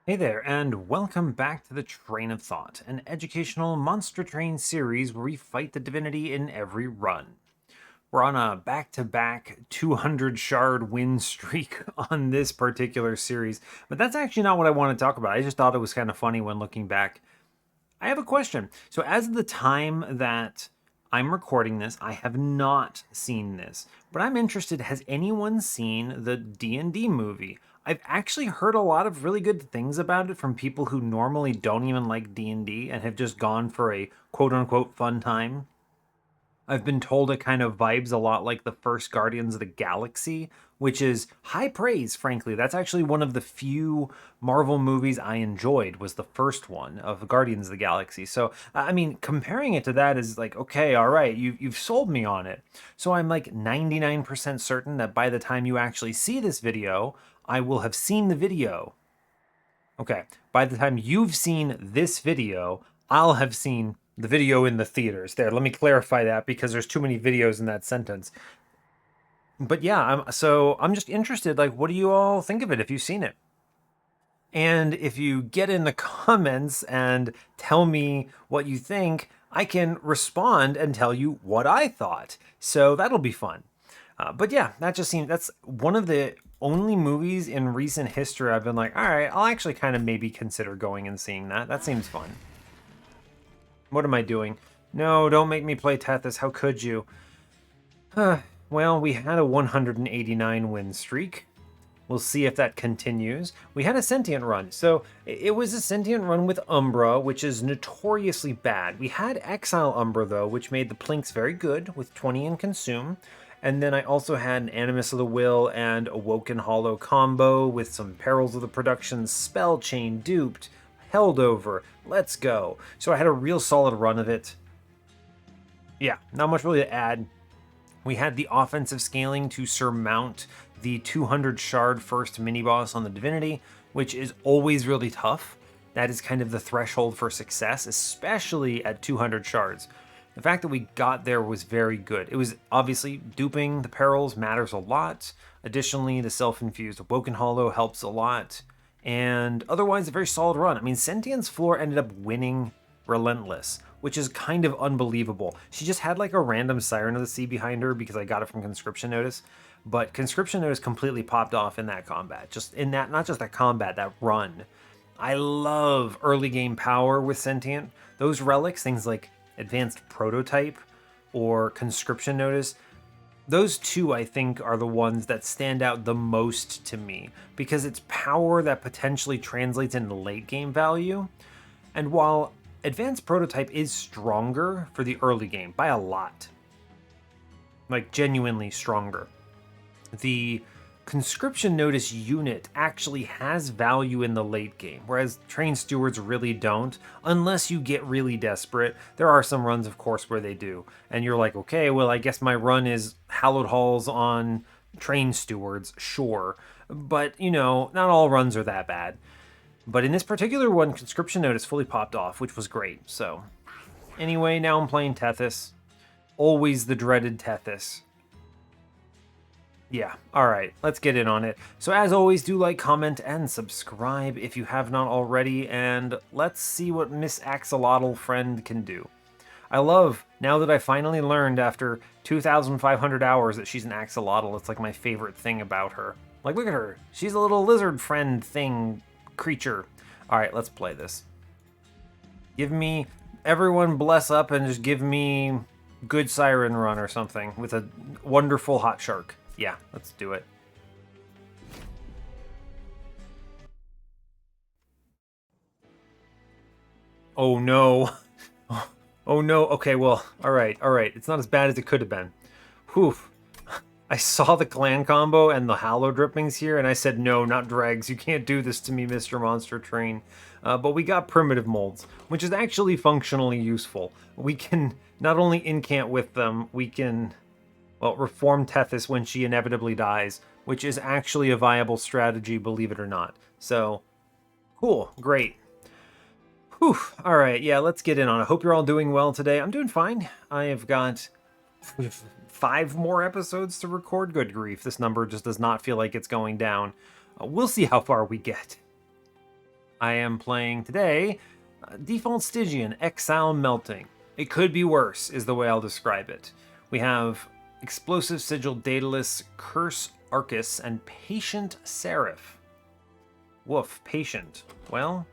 Hey there, and welcome back to the Train of Thought, an educational Monster Train series where we fight the divinity in every run. We're on a back-to-back 200 shard win streak on this particular series, but that's actually not what I want to talk about. I just thought it was kind of funny when looking back. I have a question. So, as of the time that I'm recording this, I have not seen this, but I'm interested. Has anyone seen the D&D movie? I've actually heard a lot of really good things about it from people who normally don't even like D&D and have just gone for a quote unquote fun time. I've been told it kind of vibes a lot like the first Guardians of the Galaxy, which is high praise, frankly. That's actually one of the few Marvel movies I enjoyed, was the first one of Guardians of the Galaxy. So, I mean, comparing it to that is like, okay, all right, you've sold me on it. So I'm like 99% certain that by the time you actually see this video, I will have seen the video. Okay, by the time you've seen this video, I'll have seen the video in the theaters. There, let me clarify that because there's too many videos in that sentence. But yeah, I'm just interested. Like, what do you all think of it if you've seen it? And if you get in the comments and tell me what you think, I can respond and tell you what I thought. So that'll be fun. But yeah, that's one of the only movies in recent history I've been like, all right, I'll actually kind of maybe consider going and seeing that. That seems fun. What am I doing? No, don't make me play Tethys. How could you? Well, we had a 189 win streak. We'll see if that continues. We had a sentient run. So it was a sentient run with Umbra, which is notoriously bad. We had Exile Umbra, though, which made the Plinks very good with 20 in Consume. And then I also had an Animus of the Will and Awoken Hollow combo with some Perils of the Production, Spell Chain, Duped, Held Over. Let's go. So I had a real solid run of it. Yeah, not much really to add. We had the offensive scaling to surmount the 200 shard first mini boss on the Divinity, which is always really tough. That is kind of the threshold for success, especially at 200 shards. The fact that we got there was very good. It was obviously duping the perils matters a lot. Additionally, the self-infused Woken Hollow helps a lot. And otherwise, a very solid run. I mean, Sentience Floor ended up winning Relentless, which is kind of unbelievable. She just had like a random Siren of the Sea behind her because I got it from Conscription Notice. But Conscription Notice completely popped off in that combat. Just in that, not just that combat, that run. I love early game power with Sentient. Those relics, things like Advanced Prototype or Conscription Notice, those two I think are the ones that stand out the most to me because it's power that potentially translates into late game value. And while Advanced Prototype is stronger for the early game by a lot, like genuinely stronger, the Conscription Notice unit actually has value in the late game, whereas Train Stewards really don't, unless you get really desperate. There are some runs, of course, where they do, and you're like, okay, well, I guess my run is Hallowed Halls on Train Stewards, sure, but, you know, not all runs are that bad. But in this particular one, Conscription Notice fully popped off, which was great, so... Anyway, now I'm playing Tethys. Always the dreaded Tethys. Yeah, alright, let's get in on it. So as always, do like, comment, and subscribe if you have not already, and let's see what Miss Axolotl friend can do. I love, now that I finally learned after 2,500 hours that she's an axolotl, it's like my favorite thing about her. Like, look at her, she's a little lizard friend thing, creature. Alright, let's play this. Give me, everyone bless up and just give me good Siren Run or something with a wonderful hot shark. Yeah, let's do it. Oh no. Oh no. Okay, well, alright, alright. It's not as bad as it could have been. Whew. I saw the clan combo and the Hallow drippings here, and I said, no, not dregs. You can't do this to me, Mr. Monster Train. But we got primitive molds, which is actually functionally useful. We can not only incant with them, we can, well, reform Tethys when she inevitably dies, which is actually a viable strategy, believe it or not. So, cool, great. Whew, all right, yeah, let's get in on it. Hope you're all doing well today. I'm doing fine. I have got 5 more episodes to record. Good grief, this number just does not feel like it's going down. We'll see how far we get. I am playing today default Stygian, Exile Melting. It could be worse, is the way I'll describe it. We have Explosive Sigil Daedalus, Curse Arcus, and Patient Seraph. Woof, Patient. Well,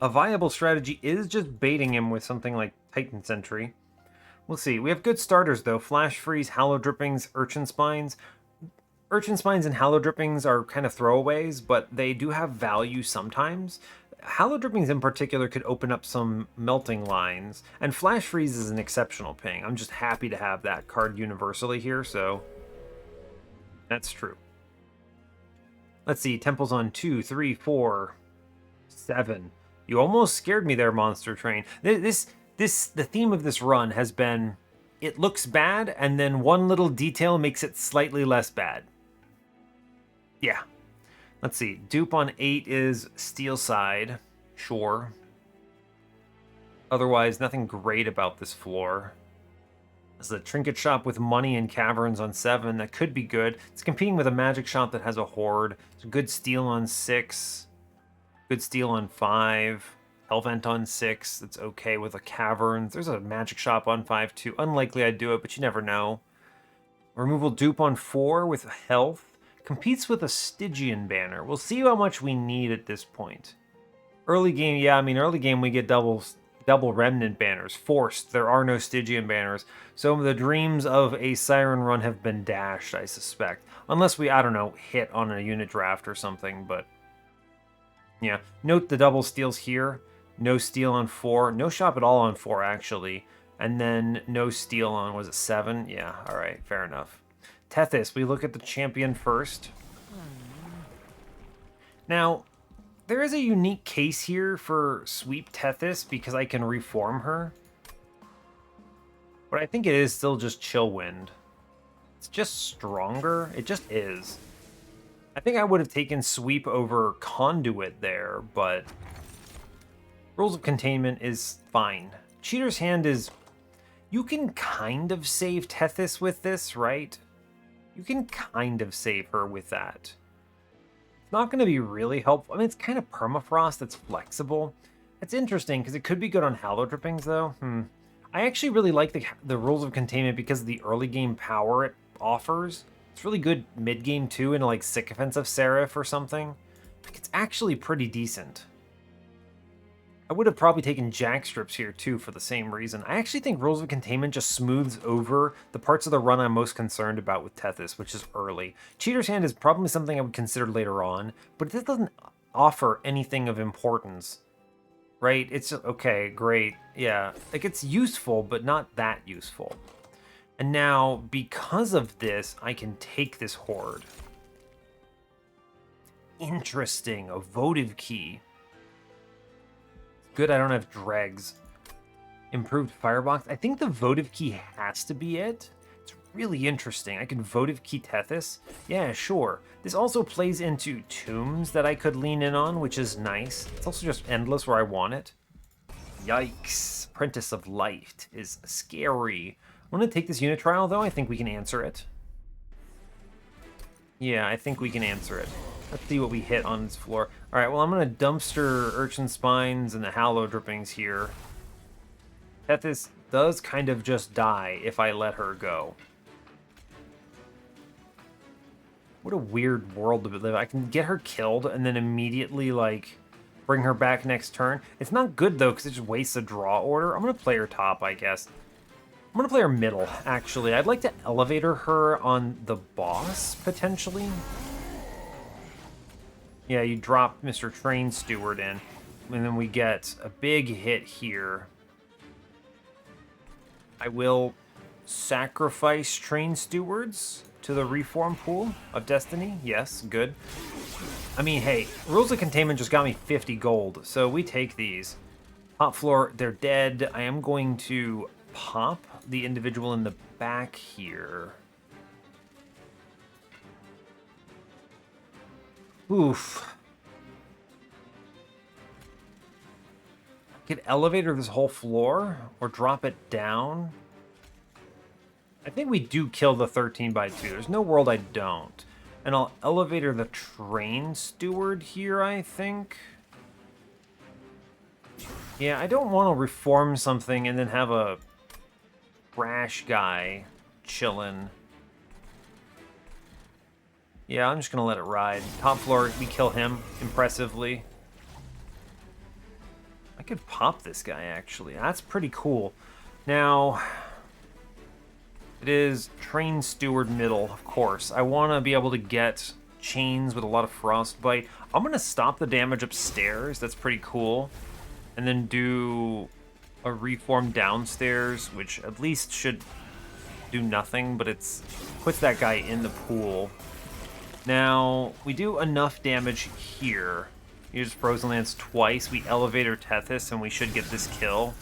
a viable strategy is just baiting him with something like Titan Sentry. We'll see. We have good starters, though. Flash Freeze, Hallow Drippings, Urchin Spines. Urchin Spines and Hallow Drippings are kind of throwaways, but they do have value sometimes. Hallow Drippings in particular could open up some melting lines, and Flash Freeze is an exceptional ping. I'm just happy to have that card universally here, so that's true. Let's see, Temple's on 2, 3, 4, 7. You almost scared me there, Monster Train. The theme of this run has been, it looks bad, and then one little detail makes it slightly less bad. Yeah. Let's see. Dupe on 8 is Steel Side. Sure. Otherwise, nothing great about this floor. This is a Trinket Shop with Money and Caverns on 7. That could be good. It's competing with a Magic Shop that has a Horde. It's a good Steal on 6. Good Steal on 5. Hellvent on 6. It's okay with a Caverns. There's a Magic Shop on 5 too. Unlikely I'd do it, but you never know. Removal Dupe on 4 with Health. Competes with a Stygian banner. We'll see how much we need at this point. Early game, yeah, I mean, early game we get double Remnant banners. Forced, there are no Stygian banners. So the dreams of a Siren run have been dashed, I suspect. Unless we, I don't know, hit on a unit draft or something, but... yeah, note the double steals here. No steal on 4. No shop at all on 4, actually. And then no steal on, was it 7? Yeah, alright, fair enough. Tethys, we look at the champion first. Now, there is a unique case here for Sweep Tethys because I can reform her. But I think it is still just Chillwind. It's just stronger. It just is. I think I would have taken Sweep over Conduit there, but Rules of Containment is fine. Cheater's Hand is... you can kind of save Tethys with this, right? You can kind of save her with that. It's not going to be really helpful. I mean, it's kind of permafrost that's flexible. It's interesting because it could be good on Hallow Drippings, though. I actually really like the Rules of Containment because of the early game power it offers. It's really good mid-game, too, in like Sycophants of Seraph or something. Like, it's actually pretty decent. I would have probably taken Jackstrips here, too, for the same reason. I actually think Rules of Containment just smooths over the parts of the run I'm most concerned about with Tethys, which is early. Cheater's Hand is probably something I would consider later on, but this doesn't offer anything of importance, right? It's just, okay, great, yeah. Like, it's useful, but not that useful. And now, because of this, I can take this Horde. Interesting, a votive key. Good, I don't have dregs. Improved Firebox. I think the votive key has to be it. It's really interesting. I can votive key Tethys. Yeah, sure. This also plays into tombs that I could lean in on, which is nice. It's also just endless where I want it. Yikes. Apprentice of Light is scary. I'm going to take this unit trial, though. I think we can answer it. Yeah, I think we can answer it. Let's see what we hit on this floor. Alright, well, I'm going to dumpster Urchin Spines and the Hallow Drippings here. Tethys does kind of just die if I let her go. What a weird world to live in. I can get her killed and then immediately, like, bring her back next turn. It's not good, though, because it just wastes a draw order. I'm going to play her top, I guess. I'm going to play her middle, actually. I'd like to elevator her on the boss, potentially. Yeah, you drop Mr. Train Steward in, and then we get a big hit here. I will sacrifice Train Stewards to the Reform Pool of Destiny. Yes, good. I mean, hey, Rules of Containment just got me 50 gold, so we take these. Top floor, they're dead. I am going to pop the individual in the back here. Oof. I could elevator this whole floor or drop it down. I think we do kill the 13 by 2. There's no world I don't. And I'll elevator the train steward here, I think. Yeah, I don't want to reform something and then have a trash guy chillin'. Yeah, I'm just gonna let it ride. Top floor, we kill him impressively. I could pop this guy, actually. That's pretty cool. Now, it is train steward middle, of course. I want to be able to get chains with a lot of frostbite. I'm going to stop the damage upstairs. That's pretty cool. And then do a reform downstairs, which at least should do nothing, but it's puts that guy in the pool. Now, we do enough damage here. Use Frozen Lance twice. We elevate our Tethys, and we should get this kill.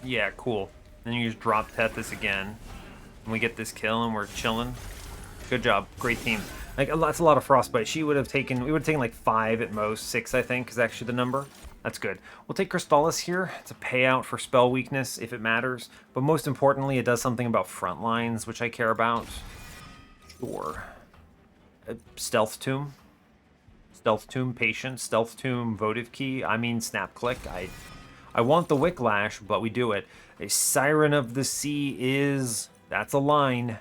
Yeah, cool. Then you just drop Tethys again. And we get this kill, and we're chilling. Good job. Great team. Like, that's a lot of frostbite. We would have taken like 5 at most. 6, I think, is actually the number. That's good. We'll take Crystallis here. It's a payout for spell weakness, if it matters. But most importantly, it does something about front lines, which I care about. Sure. Stealth Tomb. Stealth Tomb Patient. Stealth Tomb Votive Key. I mean, Snap Click. I want the Wicklash, but we do it. A Siren of the Sea is... That's a line.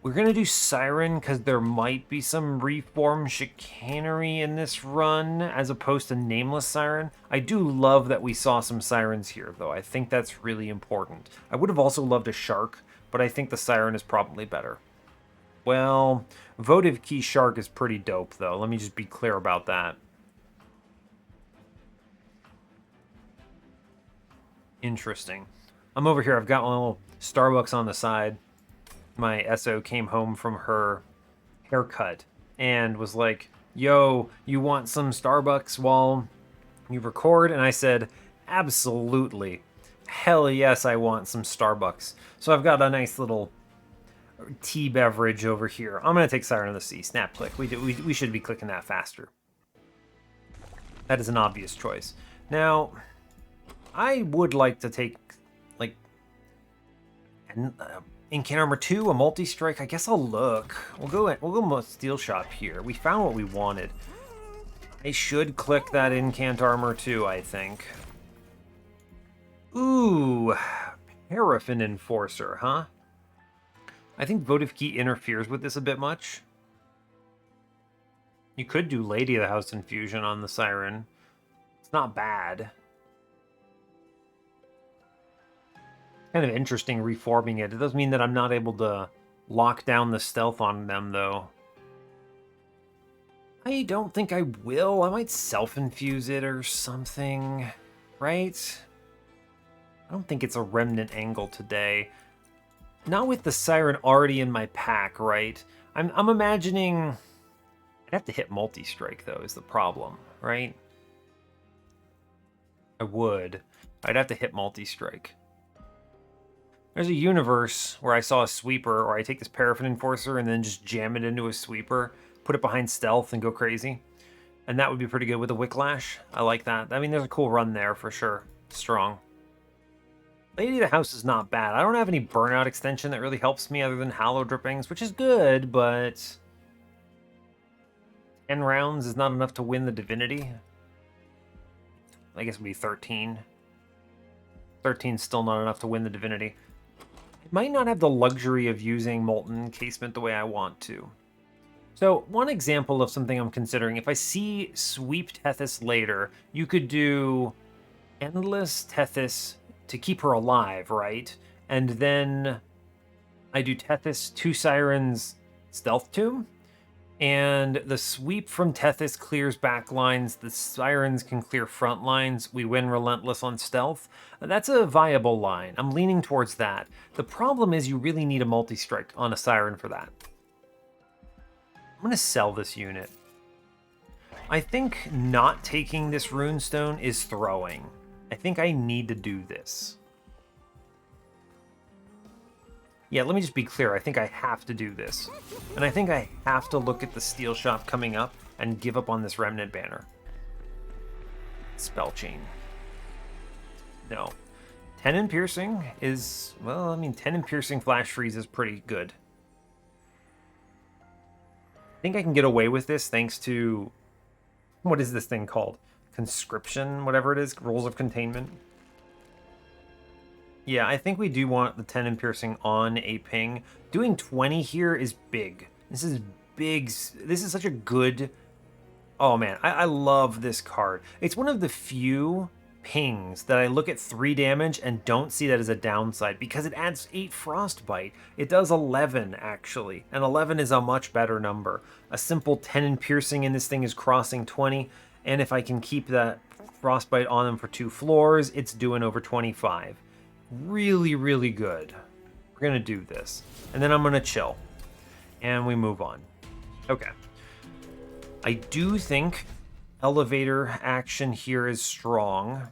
We're going to do Siren because there might be some Reform Chicanery in this run as opposed to Nameless Siren. I do love that we saw some Sirens here, though. I think that's really important. I would have also loved a Shark, but I think the Siren is probably better. Well, Votive Key Shark is pretty dope, though. Let me just be clear about that. Interesting. I'm over here. I've got my little Starbucks on the side. My SO came home from her haircut and was like, yo, you want some Starbucks while you record? And I said, absolutely. Hell yes, I want some Starbucks. So I've got a nice little tea beverage over here. I'm going to take Siren of the Sea. Snap click. We should be clicking that faster. That is an obvious choice. Now, I would like to take, like, Incan Armor 2, a multi-strike. I guess I'll look. We'll go Steel Shop here. We found what we wanted. I should click that Incant Armor 2, I think. Ooh, Paraffin Enforcer, huh? I think Votive Key interferes with this a bit much. You could do Lady of the House Infusion on the Siren. It's not bad. Kind of interesting reforming it. It does mean that I'm not able to lock down the stealth on them, though. I don't think I will. I might self-infuse it or something, right? I don't think it's a Remnant angle today. Not with the Siren already in my pack, right? I'm imagining... I'd have to hit multi-strike, though, is the problem, right? I would. I'd have to hit multi-strike. There's a universe where I saw a sweeper, or I take this Paraffin Enforcer and then just jam it into a sweeper, put it behind stealth and go crazy. And that would be pretty good with a Wicklash. I like that. I mean, there's a cool run there for sure. Strong. Lady of the House is not bad. I don't have any burnout extension that really helps me other than Hallow Drippings, which is good, but 10 rounds is not enough to win the Divinity. I guess it would be 13. 13 is still not enough to win the Divinity. I might not have the luxury of using Molten Casement the way I want to. So, one example of something I'm considering, if I see Sweep Tethys later, you could do Endless Tethys to keep her alive, right? And then I do Tethys, 2 Sirens, Stealth Tomb, and the sweep from Tethys clears back lines, the Sirens can clear front lines, we win Relentless on Stealth. That's a viable line. I'm leaning towards that. The problem is you really need a multi-strike on a Siren for that. I'm going to sell this unit. I think not taking this Runestone is throwing. I think I need to do this. Yeah, let me just be clear. I think I have to do this. And I think I have to look at the Steel Shop coming up and give up on this Remnant banner. Spell Chain. No. 10 in piercing is, well, I mean, 10 in piercing flash freeze is pretty good. I think I can get away with this thanks to, what is this thing called? Conscription, whatever it is, rules of containment. Yeah, I think we do want the 10 in piercing on a ping. Doing 20 here is big. This is big. This is such a good... Oh man, I love this card. It's one of the few pings that I look at 3 damage and don't see that as a downside because it adds 8 frostbite. It does 11 actually, and 11 is a much better number. A simple 10 in piercing in this thing is crossing 20, and if I can keep that frostbite on them for 2 floors, it's doing over 25. Really, really good. We're gonna do this, and then I'm gonna chill, and we move on. Okay. I do think elevator action here is strong.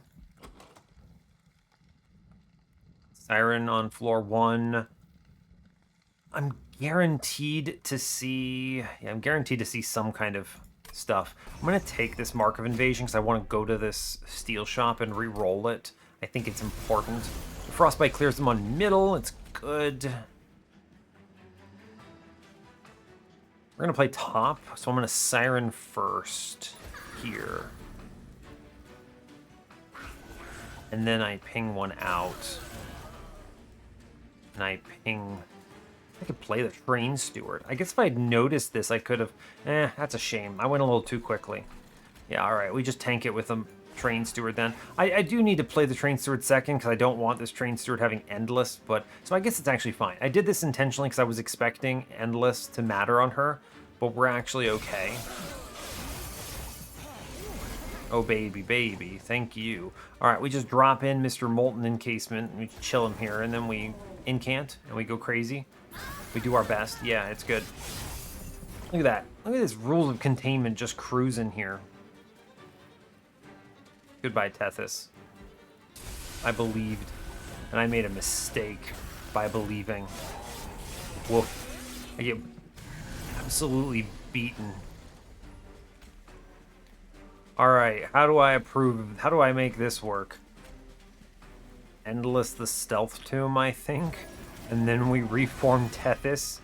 Siren on floor 1. I'm guaranteed to see... Yeah, I'm guaranteed to see some kind of stuff. I'm going to take this Mark of Invasion because I want to go to this steel shop and re-roll it. I think it's important. The Frostbite clears them on middle. It's good. We're going to play top, so I'm going to Siren first here. And then I ping one out. And I ping... I could play the Train Steward. I guess if I'd noticed this, I could have... that's a shame. I went a little too quickly. Yeah, alright, we just tank it with a Train Steward then. I do need to play the Train Steward second, because I don't want this Train Steward having Endless, but... So I guess it's actually fine. I did this intentionally because I was expecting Endless to matter on her, but we're actually okay. Oh, baby, baby. Thank you. Alright, we just drop in Mr. Molten Encasement, and we chill him here, and then we incant, and we go crazy. We do our best. Yeah, it's good. Look at that. Look at this rules of containment just cruising here. Goodbye, Tethys. I believed, and I made a mistake by believing. Woof. I get absolutely beaten. Alright, how do I approve? How do I make this work? Endless the Stealth Tomb, I think. And then we reform Tethys.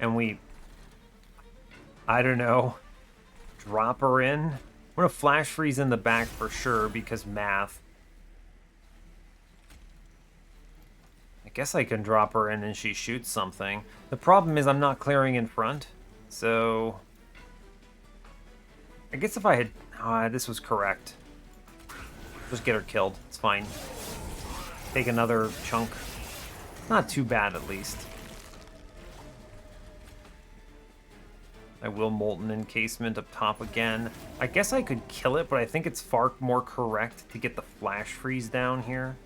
And we... I don't know. Drop her in. I'm going to flash freeze in the back for sure because math. I guess I can drop her in and she shoots something. The problem is I'm not clearing in front. So... I guess if I had... this was correct. Just get her killed. It's fine. Take another chunk. Not too bad, at least. I will Molten Encasement up top again. I guess I could kill it, but I think it's far more correct to get the flash freeze down here.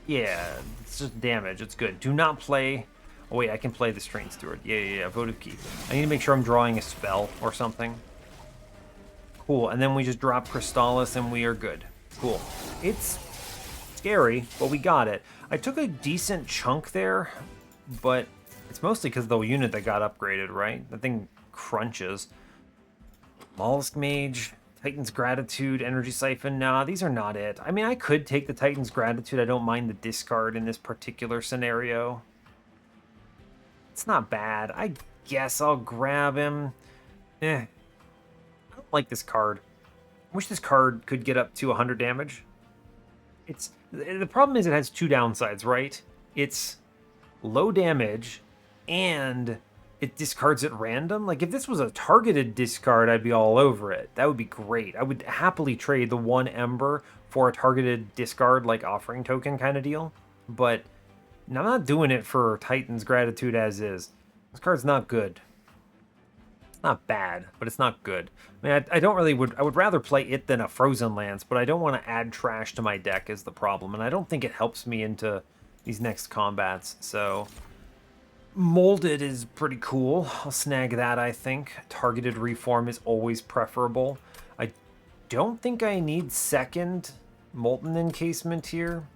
Yeah, it's just damage. It's good. Do not play... Oh, wait, I can play the Train Steward. Yeah. Votive Key. I need to make sure I'm drawing a spell or something. Cool, and then we just drop Crystallis and we are good. Cool. It's scary, but we got it. I took a decent chunk there, but it's mostly because of the unit that got upgraded, right? That thing crunches. Mollusk Mage, Titan's Gratitude, Energy Siphon. Nah, these are not it. I mean, I could take the Titan's Gratitude. I don't mind the discard in this particular scenario. It's not bad. I guess I'll grab him. I don't like this card. I wish this card could get up to 100 damage. The problem is it has 2 downsides, right? It's low damage and it discards at random. Like if this was a targeted discard, I'd be all over it. That would be great. I would happily trade the 1 Ember for a targeted discard, like offering token kind of deal. But I'm not doing it for Titan's Gratitude as is. This card's not good. It's not bad, but it's not good. I mean, I don't really I would rather play it than a Frozen Lance, but I don't want to add trash to my deck is the problem, and I don't think it helps me into these next combats, so... Molded is pretty cool. I'll snag that, I think. Targeted Reform is always preferable. I don't think I need second Molten Encasement here.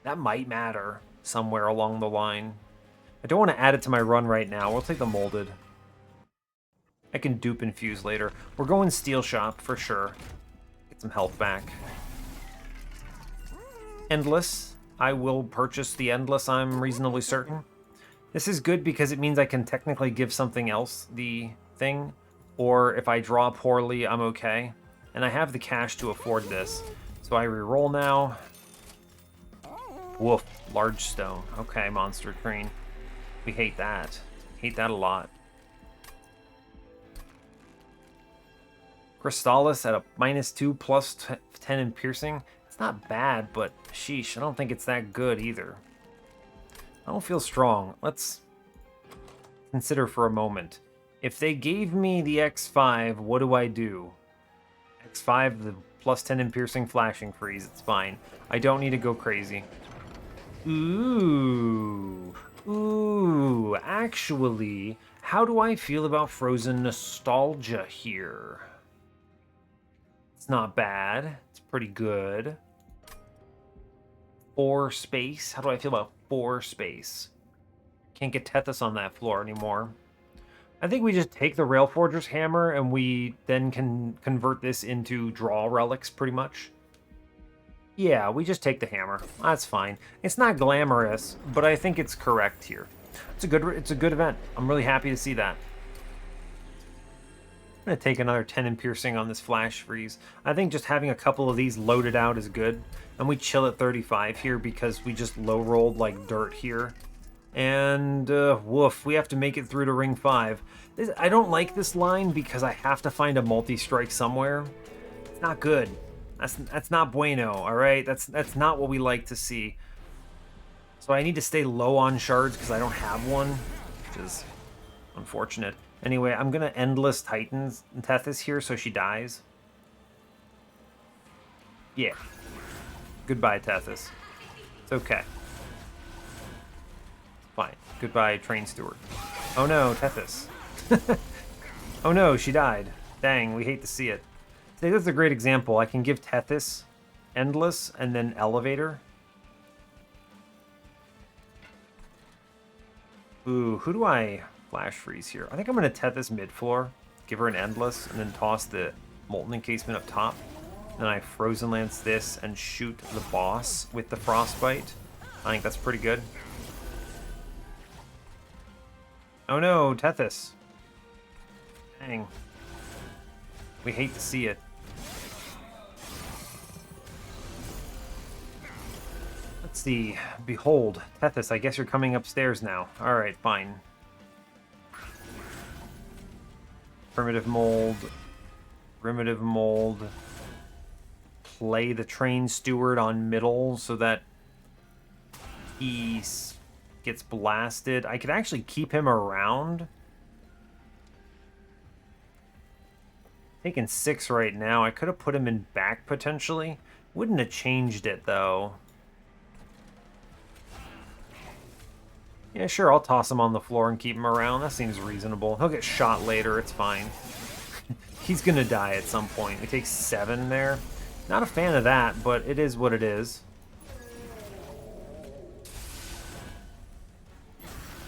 That might matter somewhere along the line. I don't want to add it to my run right now. We'll take the Molded. I can dupe Infuse later. We're going Steel Shop for sure. Get some health back. Endless. I will purchase the Endless, I'm reasonably certain. This is good because it means I can technically give something else the thing, or if I draw poorly, I'm okay. And I have the cash to afford this. So I reroll now. Woof, large stone. Okay, monster train. We hate that. Hate that a lot. Crystallis at a -2 plus 10 in piercing. It's not bad, but sheesh, I don't think it's that good either. I don't feel strong. Let's consider for a moment. If they gave me the X5, what do I do? X5, the plus 10 in piercing flashing freeze. It's fine. I don't need to go crazy. Ooh. Ooh. Actually, how do I feel about Frozen Nostalgia here? It's not bad. It's pretty good. 4 space. How do I feel about 4 space? Can't get Tethys on that floor anymore. I think we just take the Railforger's Hammer and we then can convert this into draw relics pretty much. Yeah, we just take the hammer. That's fine. It's not glamorous, but I think it's correct here. It's a good event. I'm really happy to see that. I'm going to take another 10 in piercing on this flash freeze. I think just having a couple of these loaded out is good. And we chill at 35 here because we just low rolled like dirt here. And woof, we have to make it through to ring 5. I don't like this line because I have to find a multi-strike somewhere. It's not good. That's not bueno, all right? That's not what we like to see. So I need to stay low on shards because I don't have one, which is unfortunate. Anyway, I'm gonna Endless Titans Tethys here so she dies. Yeah. Goodbye, Tethys. It's okay. Fine. Goodbye, Train Steward. Oh no, Tethys. Oh no, she died. Dang, we hate to see it. See, this is a great example. I can give Tethys Endless and then Elevator. Ooh, who do I flash freeze here? I think I'm going to Tethys mid-floor, give her an Endless, and then toss the Molten Encasement up top. Then I Frozen Lance this and shoot the boss with the Frostbite. I think that's pretty good. Oh no, Tethys. Dang. We hate to see it. Let's see. Behold, Tethys, I guess you're coming upstairs now. Alright, fine. Primitive mold. Primitive mold. Play the Train Steward on middle so that he gets blasted. I could actually keep him around. Taking 6 right now. I could have put him in back potentially. Wouldn't have changed it though. Yeah, sure, I'll toss him on the floor and keep him around. That seems reasonable. He'll get shot later, it's fine. He's gonna die at some point. We take 7 there. Not a fan of that, but it is what it is.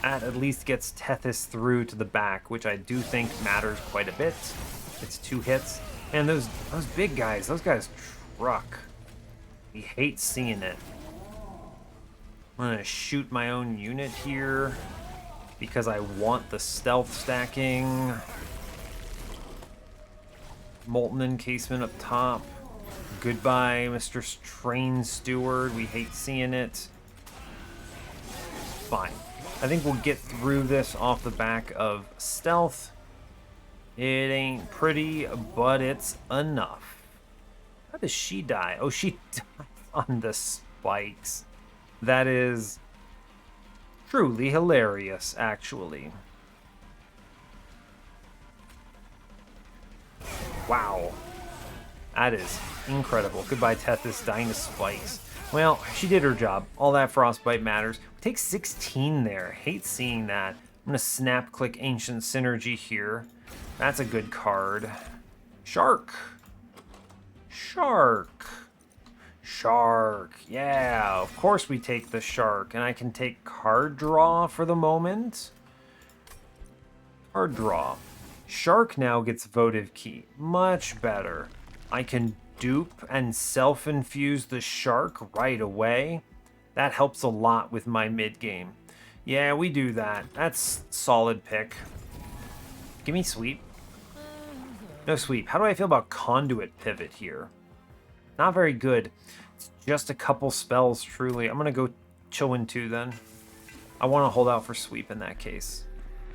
That at least gets Tethys through to the back, which I do think matters quite a bit. It's 2 hits. And those big guys, those guys truck. We hate seeing it. I'm gonna shoot my own unit here because I want the stealth stacking. Molten Encasement up top. Goodbye, Mr. Train Steward. We hate seeing it. Fine. I think we'll get through this off the back of stealth. It ain't pretty, but it's enough. How does she die? Oh, she died on the spikes. That is truly hilarious, actually. Wow. That is incredible. Goodbye, Tethys, dying to spikes. Well, she did her job. All that frostbite matters. We take 16 there. Hate seeing that. I'm going to snap click Ancient Synergy here. That's a good card. Shark. Shark. Shark. Yeah, of course we take the shark. And I can take card draw for the moment. Card draw. Shark now gets votive key. Much better. I can dupe and self-infuse the shark right away. That helps a lot with my mid game. Yeah, we do that. That's solid pick. Give me sweep. No sweep. How do I feel about conduit pivot here? Not very good. It's just a couple spells, truly. I'm going to go Chill-In-2 then. I want to hold out for sweep in that case.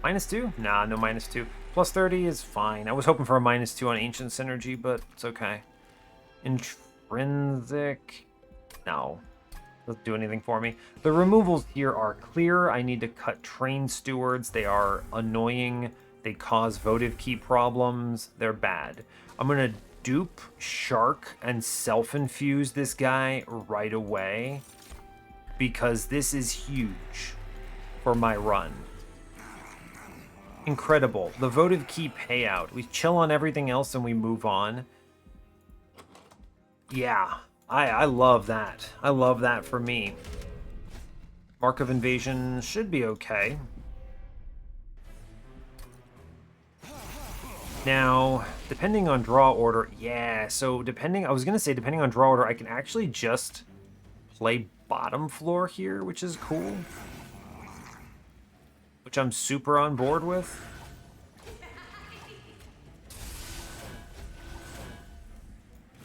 -2? Nah, no -2. +30 is fine. I was hoping for a -2 on Ancient Synergy, but it's okay. Intrinsic? No. Doesn't do anything for me. The removals here are clear. I need to cut Train Stewards. They are annoying. They cause votive key problems. They're bad. I'm going to dupe Shark and self-infuse this guy right away because this is huge for my run. Incredible. The votive key payout. We chill on everything else and we move on. Yeah, I love that. I love that for me. Mark of Invasion should be okay. Now, depending on draw order, yeah, so depending on draw order, I can actually just play bottom floor here, which is cool. Which I'm super on board with.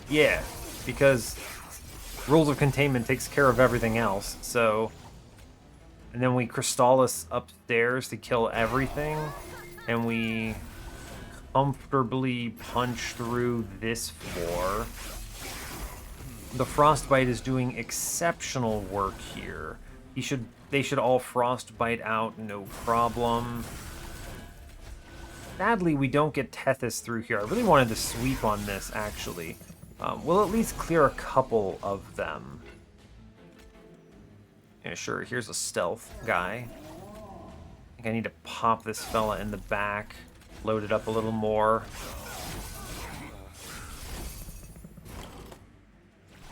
Yeah, because Rules of Containment takes care of everything else, so... And then we Crystallis upstairs to kill everything, and we comfortably punch through this floor. The Frostbite is doing exceptional work here. They should all Frostbite out, no problem. Sadly, we don't get Tethys through here. I really wanted to sweep on this, actually. We'll at least clear a couple of them. Yeah, sure, here's a stealth guy. I think I need to pop this fella in the back. Load it up a little more.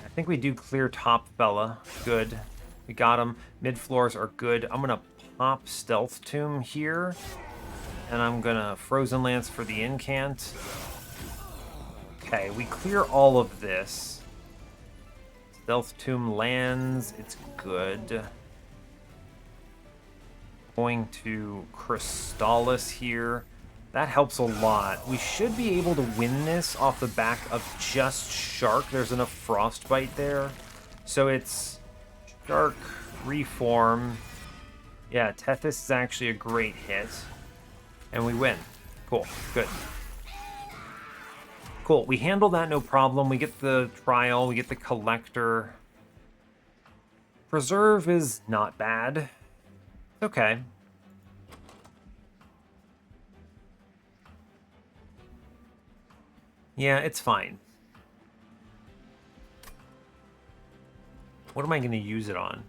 I think we do clear top fella. Good. We got him. Mid floors are good. I'm gonna pop Stealth Tomb here. And I'm gonna Frozen Lance for the incant. Okay, we clear all of this. Stealth Tomb lands. It's good. Going to Crystallis here. That helps a lot. We should be able to win this off the back of just Shark. There's enough Frostbite there. So it's Shark, Reform. Yeah, Tethys is actually a great hit. And we win. Cool. Good. Cool. We handle that no problem. We get the Trial. We get the Collector. Preserve is not bad. Okay. Yeah, it's fine. What am I going to use it on?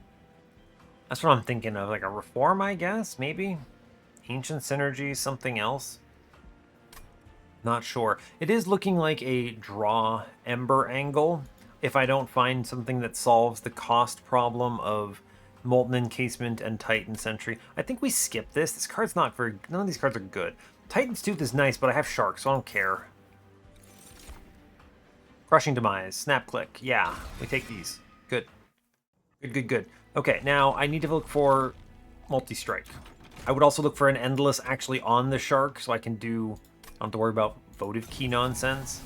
That's what I'm thinking of. Like a Reform, I guess? Maybe? Ancient Synergy, something else? Not sure. It is looking like a draw Ember angle. If I don't find something that solves the cost problem of Molten Encasement and Titan Sentry. I think we skip this. This card's not very... None of these cards are good. Titan's Tooth is nice, but I have Shark, so I don't care. Crushing Demise, Snap Click. Yeah, we take these. Good. Good, good, good. Okay, now I need to look for Multi-Strike. I would also look for an Endless actually on the Shark, so I can do... I don't have to worry about votive key nonsense.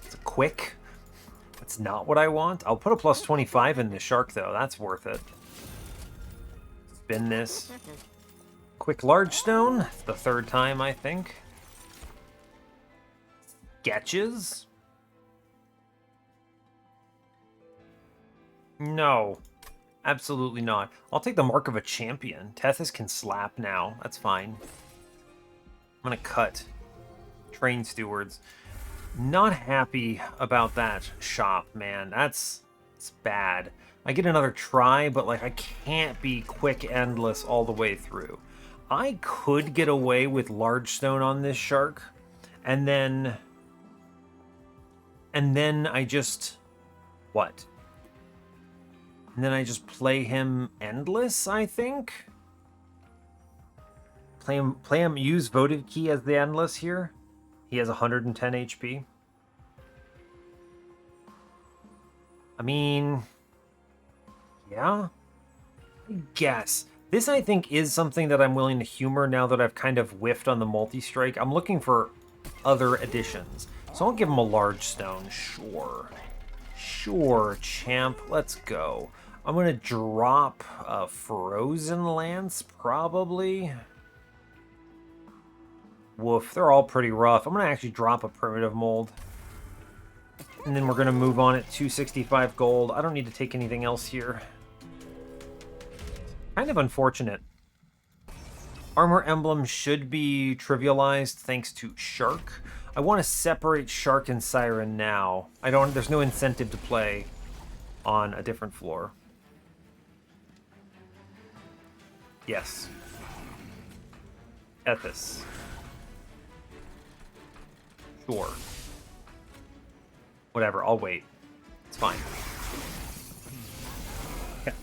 It's a quick. That's not what I want. I'll put a plus 25 in the Shark, though. That's worth it. Spin this. Quick Large Stone. It's the third time, I think. Sketches? No. Absolutely not. I'll take the Mark of a Champion. Tethys can slap now. That's fine. I'm gonna cut. Train Stewards. Not happy about that shop, man. It's bad. I get another try, but like I can't be quick endless all the way through. I could get away with Large Stone on this Shark, and then I just what? And then I just play him endless, I think. Play him use votive key as the endless here. He has 110 HP. I mean, yeah, I guess. This, I think, is something that I'm willing to humor now that I've kind of whiffed on the multi-strike. I'm looking for other additions. So I'll give him a large stone, sure. Sure, champ, let's go. I'm going to drop a frozen lance, probably. Woof, they're all pretty rough. I'm going to actually drop a primitive mold. And then we're going to move on at 265 gold. I don't need to take anything else here. Kind of unfortunate. Armor emblem should be trivialized thanks to Shark. I want to separate Shark and Siren now. There's no incentive to play on a different floor. Yes. Tethys. Sure. Whatever, I'll wait. It's fine. Okay.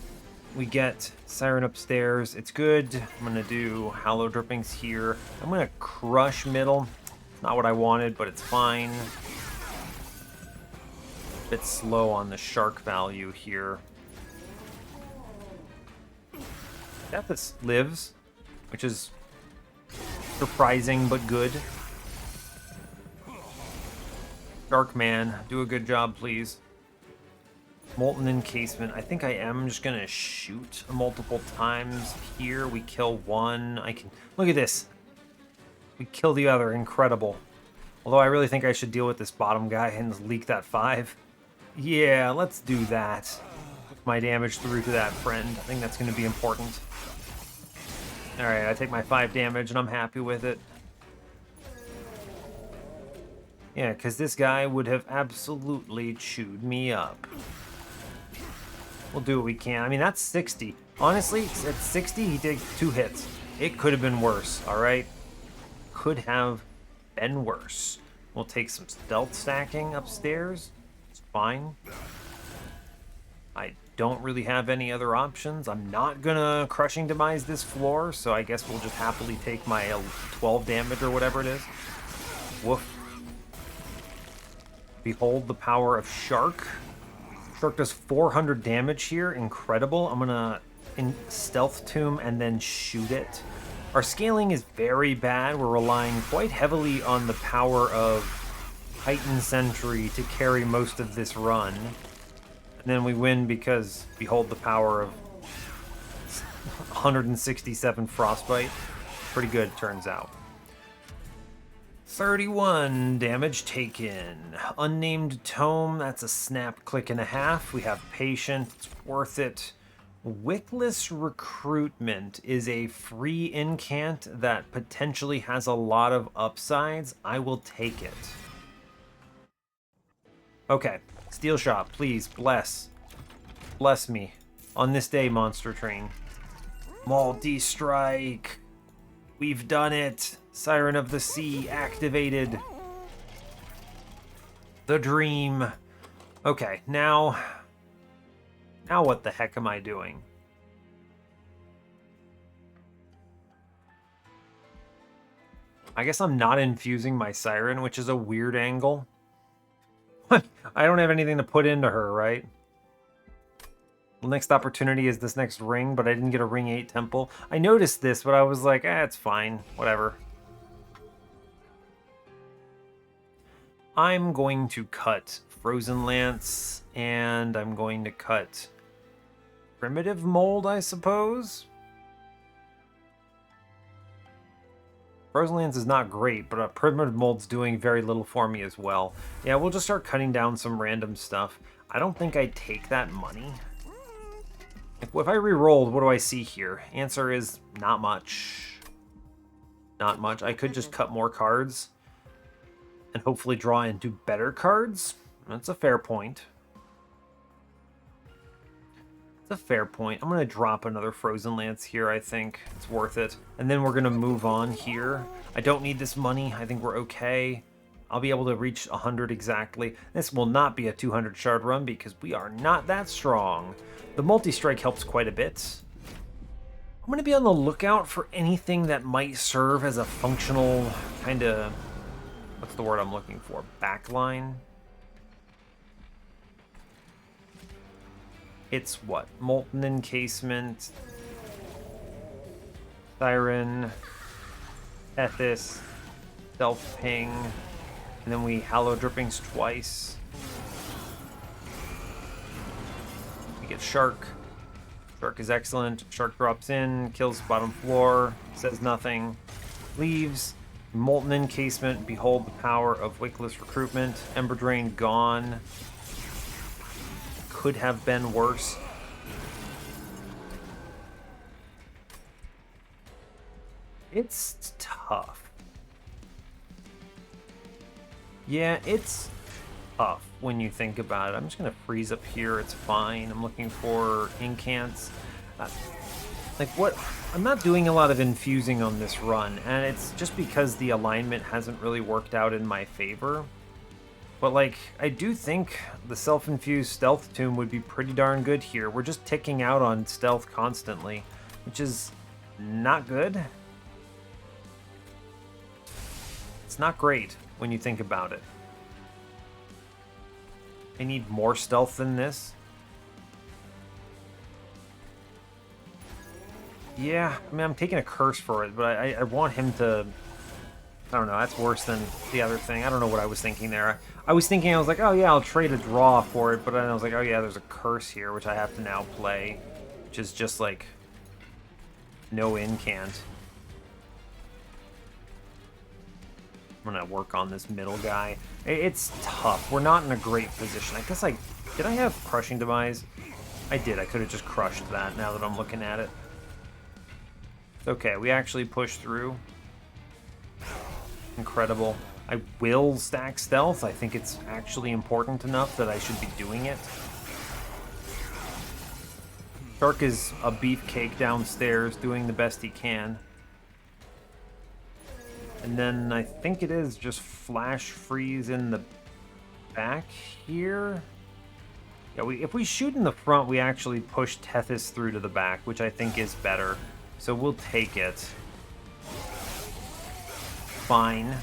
We get Siren upstairs. It's good. I'm going to do Hallow Drippings here. I'm going to crush middle. It's not what I wanted, but it's fine. A bit slow on the Shark value here. Tethys lives, which is surprising but good. Darkman, do a good job, please. Molten Encasement. I think I am just going to shoot multiple times here. We kill one. I can... Look at this. We kill the other. Incredible. Although I really think I should deal with this bottom guy and leak that 5. Yeah, let's do that. Put my damage through to that friend. I think that's going to be important. Alright, I take my 5 damage and I'm happy with it. Yeah, because this guy would have absolutely chewed me up. We'll do what we can. I mean, that's 60. Honestly, at 60, he takes 2 hits. It could have been worse, alright? Could have been worse. We'll take some stealth stacking upstairs. It's fine. I don't really have any other options. I'm not gonna Crushing Demise this floor, so I guess we'll just happily take my 12 damage or whatever it is. Woof. Behold the power of Shark. Shark does 400 damage here. Incredible. I'm gonna Stealth Tomb and then shoot it. Our scaling is very bad. We're relying quite heavily on the power of Heightened Sentry to carry most of this run. And then we win because behold the power of 167 Frostbite. Pretty good, turns out. 31 damage taken. Unnamed Tome, that's a snap click and a half. We have Patient, it's worth it. Wickless Recruitment is a free incant that potentially has a lot of upsides. I will take it. Okay, Steel Shop, please, bless. Bless me. On this day, Monster Train. Multi-strike. We've done it. Siren of the Sea activated. The dream. Okay, now what the heck am I doing? I guess I'm not infusing my Siren, which is a weird angle. I don't have anything to put into her, right? The next opportunity is this next ring, but I didn't get a ring 8 temple. I noticed this, but I was like, it's fine. Whatever. I'm going to cut Frozen Lance, and I'm going to cut Primitive Mold, I suppose? Frozen Lance is not great, but a Primitive Mold's doing very little for me as well. Yeah, we'll just start cutting down some random stuff. I don't think I'd take that money. If I re-rolled, what do I see here? Answer is not much. Not much. I could just cut more cards and hopefully draw into better cards. That's a fair point. It's a fair point. I'm going to drop another Frozen Lance here, I think. It's worth it. And then we're going to move on here. I don't need this money. I think we're okay. I'll be able to reach 100 exactly. This will not be a 200 shard run because we are not that strong. The multi-strike helps quite a bit. I'm going to be on the lookout for anything that might serve as a functional kind of... What's the word I'm looking for? Backline? It's what? Molten Encasement, Siren, Tethys, Stealth Ping, and then we Hallow Drippings twice. We get Shark. Shark is excellent. Shark drops in, kills bottom floor, says nothing, leaves. Molten Encasement, behold the power of Wickless Recruitment. Ember Drain gone. Could have been worse. It's tough. Yeah, it's tough when you think about it. I'm just going to freeze up here. It's fine. I'm looking for incants. Like, what? I'm not doing a lot of infusing on this run, and it's just because the alignment hasn't really worked out in my favor. But, like, I do think the self-infused Stealth Tomb would be pretty darn good here. We're just ticking out on stealth constantly, which is not good. It's not great when you think about it. I need more stealth than this. Yeah, I mean, I'm taking a curse for it, but I want him to... I don't know, that's worse than the other thing. I don't know what I was thinking there. I was thinking, I was like, oh yeah, I'll trade a draw for it, but then I was like, oh yeah, there's a curse here, which I have to now play, which is just like, no incant. I'm gonna work on this middle guy. It's tough. We're not in a great position. I guess did I have Crushing Demise? I did. I could have just crushed that now that I'm looking at it. Okay, we actually pushed through. Incredible. I will stack stealth. I think it's actually important enough that I should be doing it. Shark is a beefcake downstairs doing the best he can. And then I think it is just Flash Freeze in the back here. Yeah, if we shoot in the front, we actually push Tethys through to the back, which I think is better. So we'll take it. Fine.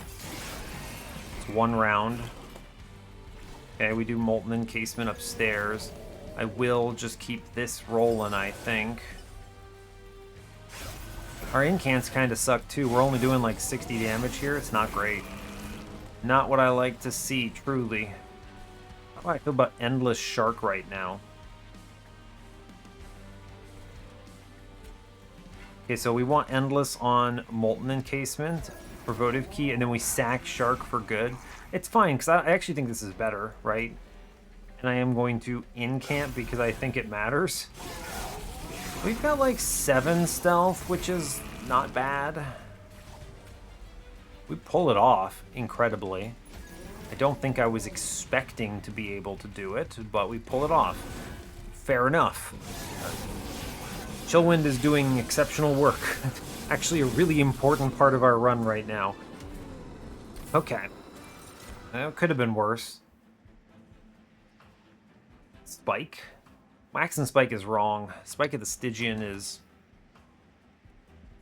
It's one round. Okay, we do Molten Encasement upstairs. I will just keep this rolling, I think. Our incants kind of suck too. We're only doing like 60 damage here. It's not great. Not what I like to see, truly. How do I feel about Endless Shark right now? Okay, so we want Endless on Molten Encasement for Votive Key, and then we sack Shark for good. It's fine, because I actually think this is better, right? And I am going to incant because I think it matters. We've got like 7 stealth, which is not bad. We pull it off incredibly. I don't think I was expecting to be able to do it, but we pull it off. Fair enough. Chillwind is doing exceptional work. Actually a really important part of our run right now. Okay. It could have been worse. Spike. Wax and Spike is wrong. Spike of the Stygian is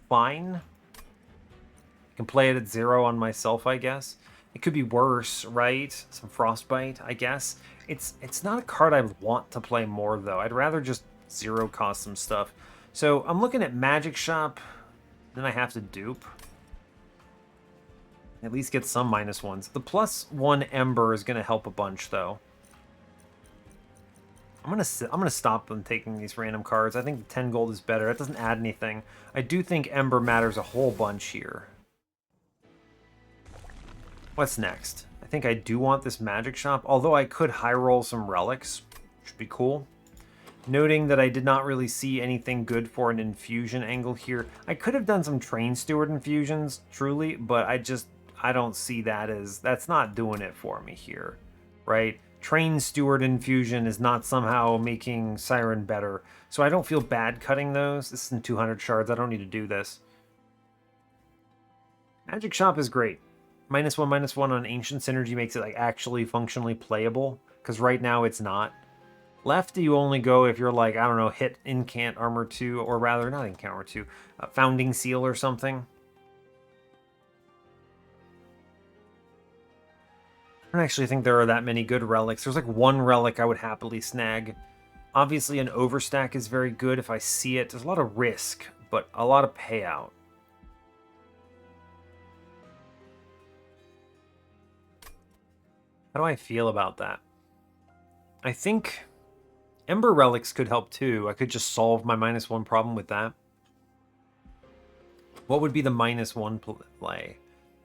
fine. I can play it at 0 on myself, I guess. It could be worse, right? Some Frostbite, I guess. It's not a card I want to play more, though. I'd rather just 0 cost some stuff. So I'm looking at Magic Shop. Then I have to dupe. At least get some -1s. The +1 Ember is going to help a bunch, though. I'm gonna stop them taking these random cards. I think the 10 gold is better. That doesn't add anything. I do think Ember matters a whole bunch here. What's next? I think I do want this Magic Shop, although I could high roll some relics. Should be cool. Noting that I did not really see anything good for an infusion angle here. I could have done some Train Steward infusions, truly, but I don't see that as... That's not doing it for me here, right? Train Steward infusion is not somehow making Siren better, so I don't feel bad cutting those. This is in 200 shards. I don't need to do this. Magic Shop is great. -1/-1 on Ancient Synergy makes it like actually functionally playable, because right now it's not. Left, you only go if you're like, I don't know, hit Incant Armor 2, or rather, not Incant Armor 2, Founding Seal or something. I don't actually think there are that many good relics. There's like one relic I would happily snag. Obviously, an overstack is very good if I see it. There's a lot of risk, but a lot of payout. How do I feel about that? I think Ember Relics could help too. I could just solve my -1 problem with that. What would be the -1 play?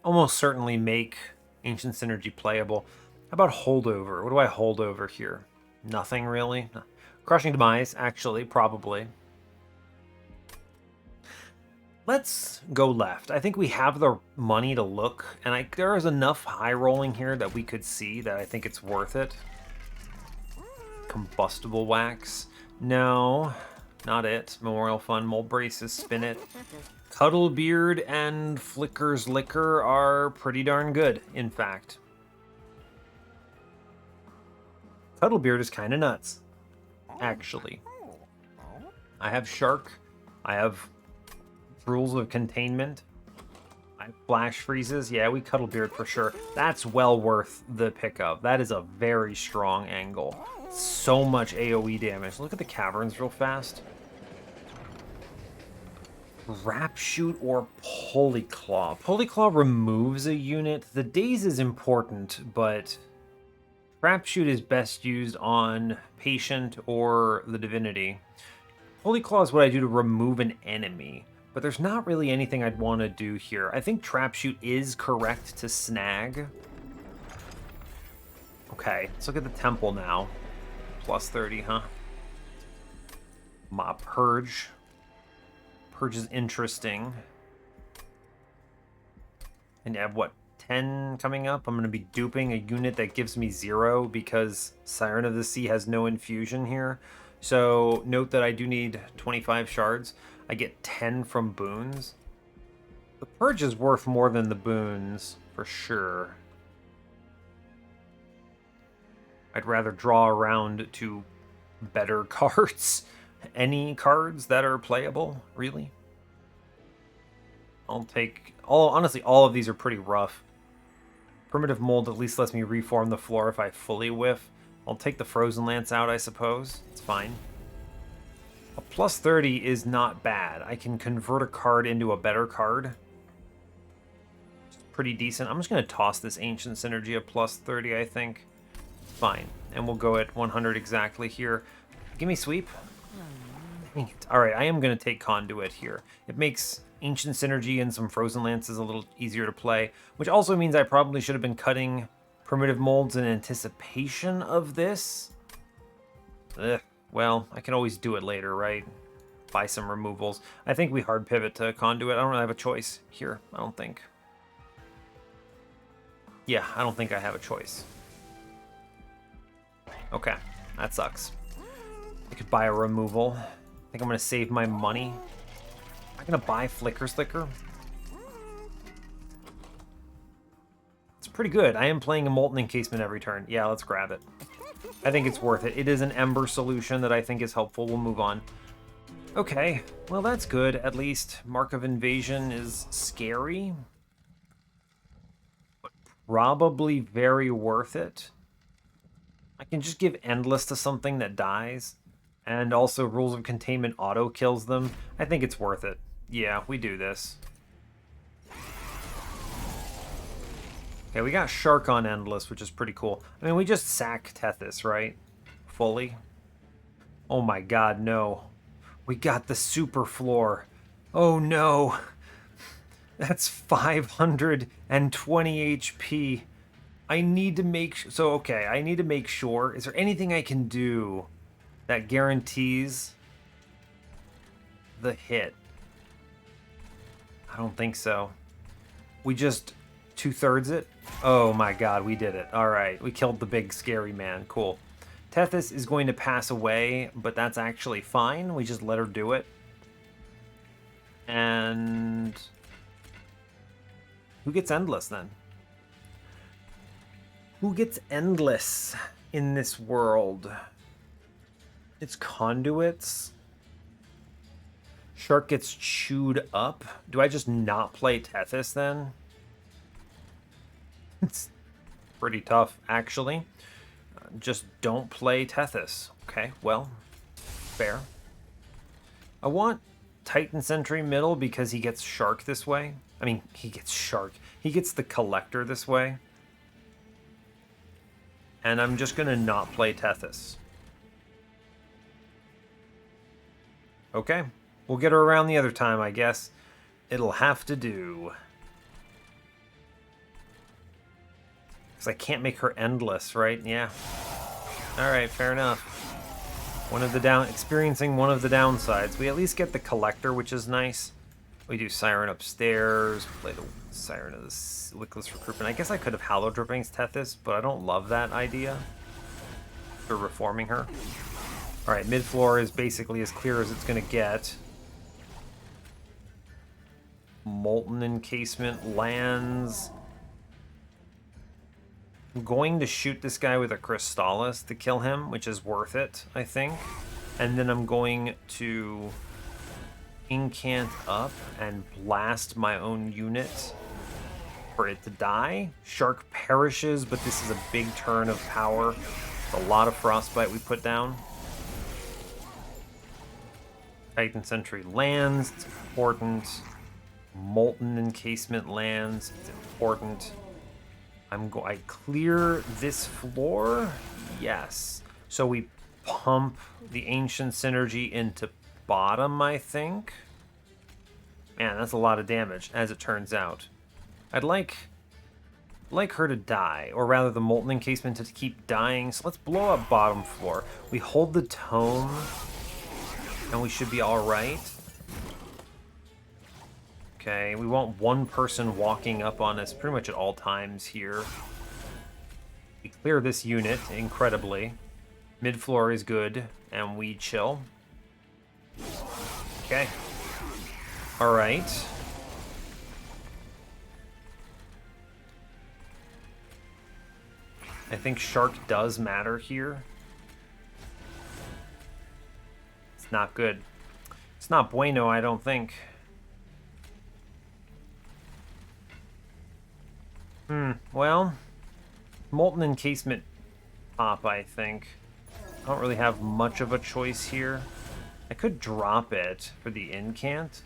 Almost certainly make Ancient Synergy playable. How about Holdover? What do I hold over here? Nothing really. Crushing Demise, actually, probably. Let's go left. I think we have the money to look, and there is enough high rolling here that we could see that I think it's worth it. Combustible Wax. No, not it. Memorial Fund, Mold Braces, Spin It. Cuddlebeard and Flicker's Liquor are pretty darn good, in fact. Cuddlebeard is kind of nuts, actually. I have Shark. I have Rules of Containment. I have Flash Freezes. Yeah, we Cuddlebeard for sure. That's well worth the pickup. That is a very strong angle. So much AoE damage. Look at the caverns real fast. Rapshoot or Polyclaw. Polyclaw removes a unit. The Daze is important, but Rapshoot is best used on Patient or the Divinity. Polyclaw is what I do to remove an enemy, but there's not really anything I'd want to do here. I think Trapshoot is correct to snag. Okay, let's look at the Temple now. Plus 30, huh? Purge. Purge is interesting. And I have, what, 10 coming up? I'm going to be duping a unit that gives me 0 because Siren of the Sea has no infusion here. So note that I do need 25 shards. I get 10 from boons. The Purge is worth more than the boons, for sure. I'd rather draw around to better cards. Any cards that are playable, really. I'll take honestly, all of these are pretty rough. Primitive Mold at least lets me reform the floor if I fully whiff. I'll take the Frozen Lance out, I suppose. It's fine. A plus 30 is not bad. I can convert a card into a better card. It's pretty decent. I'm just going to toss this Ancient Synergy at plus 30, I think. Fine. And we'll go at 100 exactly here. Give me Sweep. Dang it. Alright, I am going to take Conduit here. It makes Ancient Synergy and some Frozen Lances a little easier to play, which also means I probably should have been cutting Primitive Molds in anticipation of this. Ugh. Well, I can always do it later, right? Buy some removals. I think we hard pivot to Conduit. I don't really have a choice here, I don't think. Yeah, I don't think I have a choice. Okay, that sucks. I could buy a removal. I think I'm going to save my money. I'm going to buy Flicker's Liquor. It's pretty good. I am playing a Molten Encasement every turn. Yeah, let's grab it. I think it's worth it. It is an Ember solution that I think is helpful. We'll move on. Okay, well that's good. At least Mark of Invasion is scary, but probably very worth it. I can just give Endless to something that dies, and also Rules of Containment auto kills them. I think it's worth it. Yeah, we do this. Okay, we got Shark on Endless, which is pretty cool. I mean, we just sack Tethys, right? Fully. Oh my god, no. We got the super floor. Oh no. That's 520 HP. I need to make... okay, I need to make sure. Is there anything I can do that guarantees the hit? I don't think so. We just 2/3 it? Oh my god, we did it. Alright, we killed the big scary man. Cool. Tethys is going to pass away, but that's actually fine. We just let her do it. And... who gets Endless then? Who gets Endless in this world? It's Conduits. Shark gets chewed up. Do I just not play Tethys then? It's pretty tough, actually. Just don't play Tethys. Okay, well, Fair. I want Titan Sentry middle because he gets Shark this way. I mean, he gets Shark. He gets the Collector this way. And I'm just going to not play Tethys. Okay. We'll get her around the other time, I guess. It'll have to do. Because I can't make her endless, right? Yeah. Alright, fair enough. Experiencing one of the downsides. We at least get the Collector, which is nice. We do Siren upstairs, play the Siren of the Wickless Recruitment. I guess I could have Hallowed Drippings Tethys, but I don't love that idea for reforming her. Alright, mid-floor is basically as clear as it's going to get. Molten Encasement lands. I'm going to shoot this guy with a Crystallis to kill him, which is worth it, I think. And then I'm going to incant up and blast my own unit for it to die. Shark perishes, but this is a big turn of power. It's a lot of Frostbite we put down. Titan Sentry lands, it's important. Molten Encasement lands, it's important. I clear this floor? Yes. So we pump the Ancient Synergy into bottom, I think. Man, that's a lot of damage, as it turns out. I'd like her to die, or rather the Molten Encasement to keep dying. So let's blow up bottom floor. We hold the tome, and we should be alright. Okay, we want one person walking up on us pretty much at all times here. We clear this unit incredibly. Mid-floor is good, and we chill. Okay. Alright. I think Shark does matter here. It's not good. It's not bueno, I don't think. Well, Molten Encasement pop, I think. I don't really have much of a choice here. I could drop it for the incant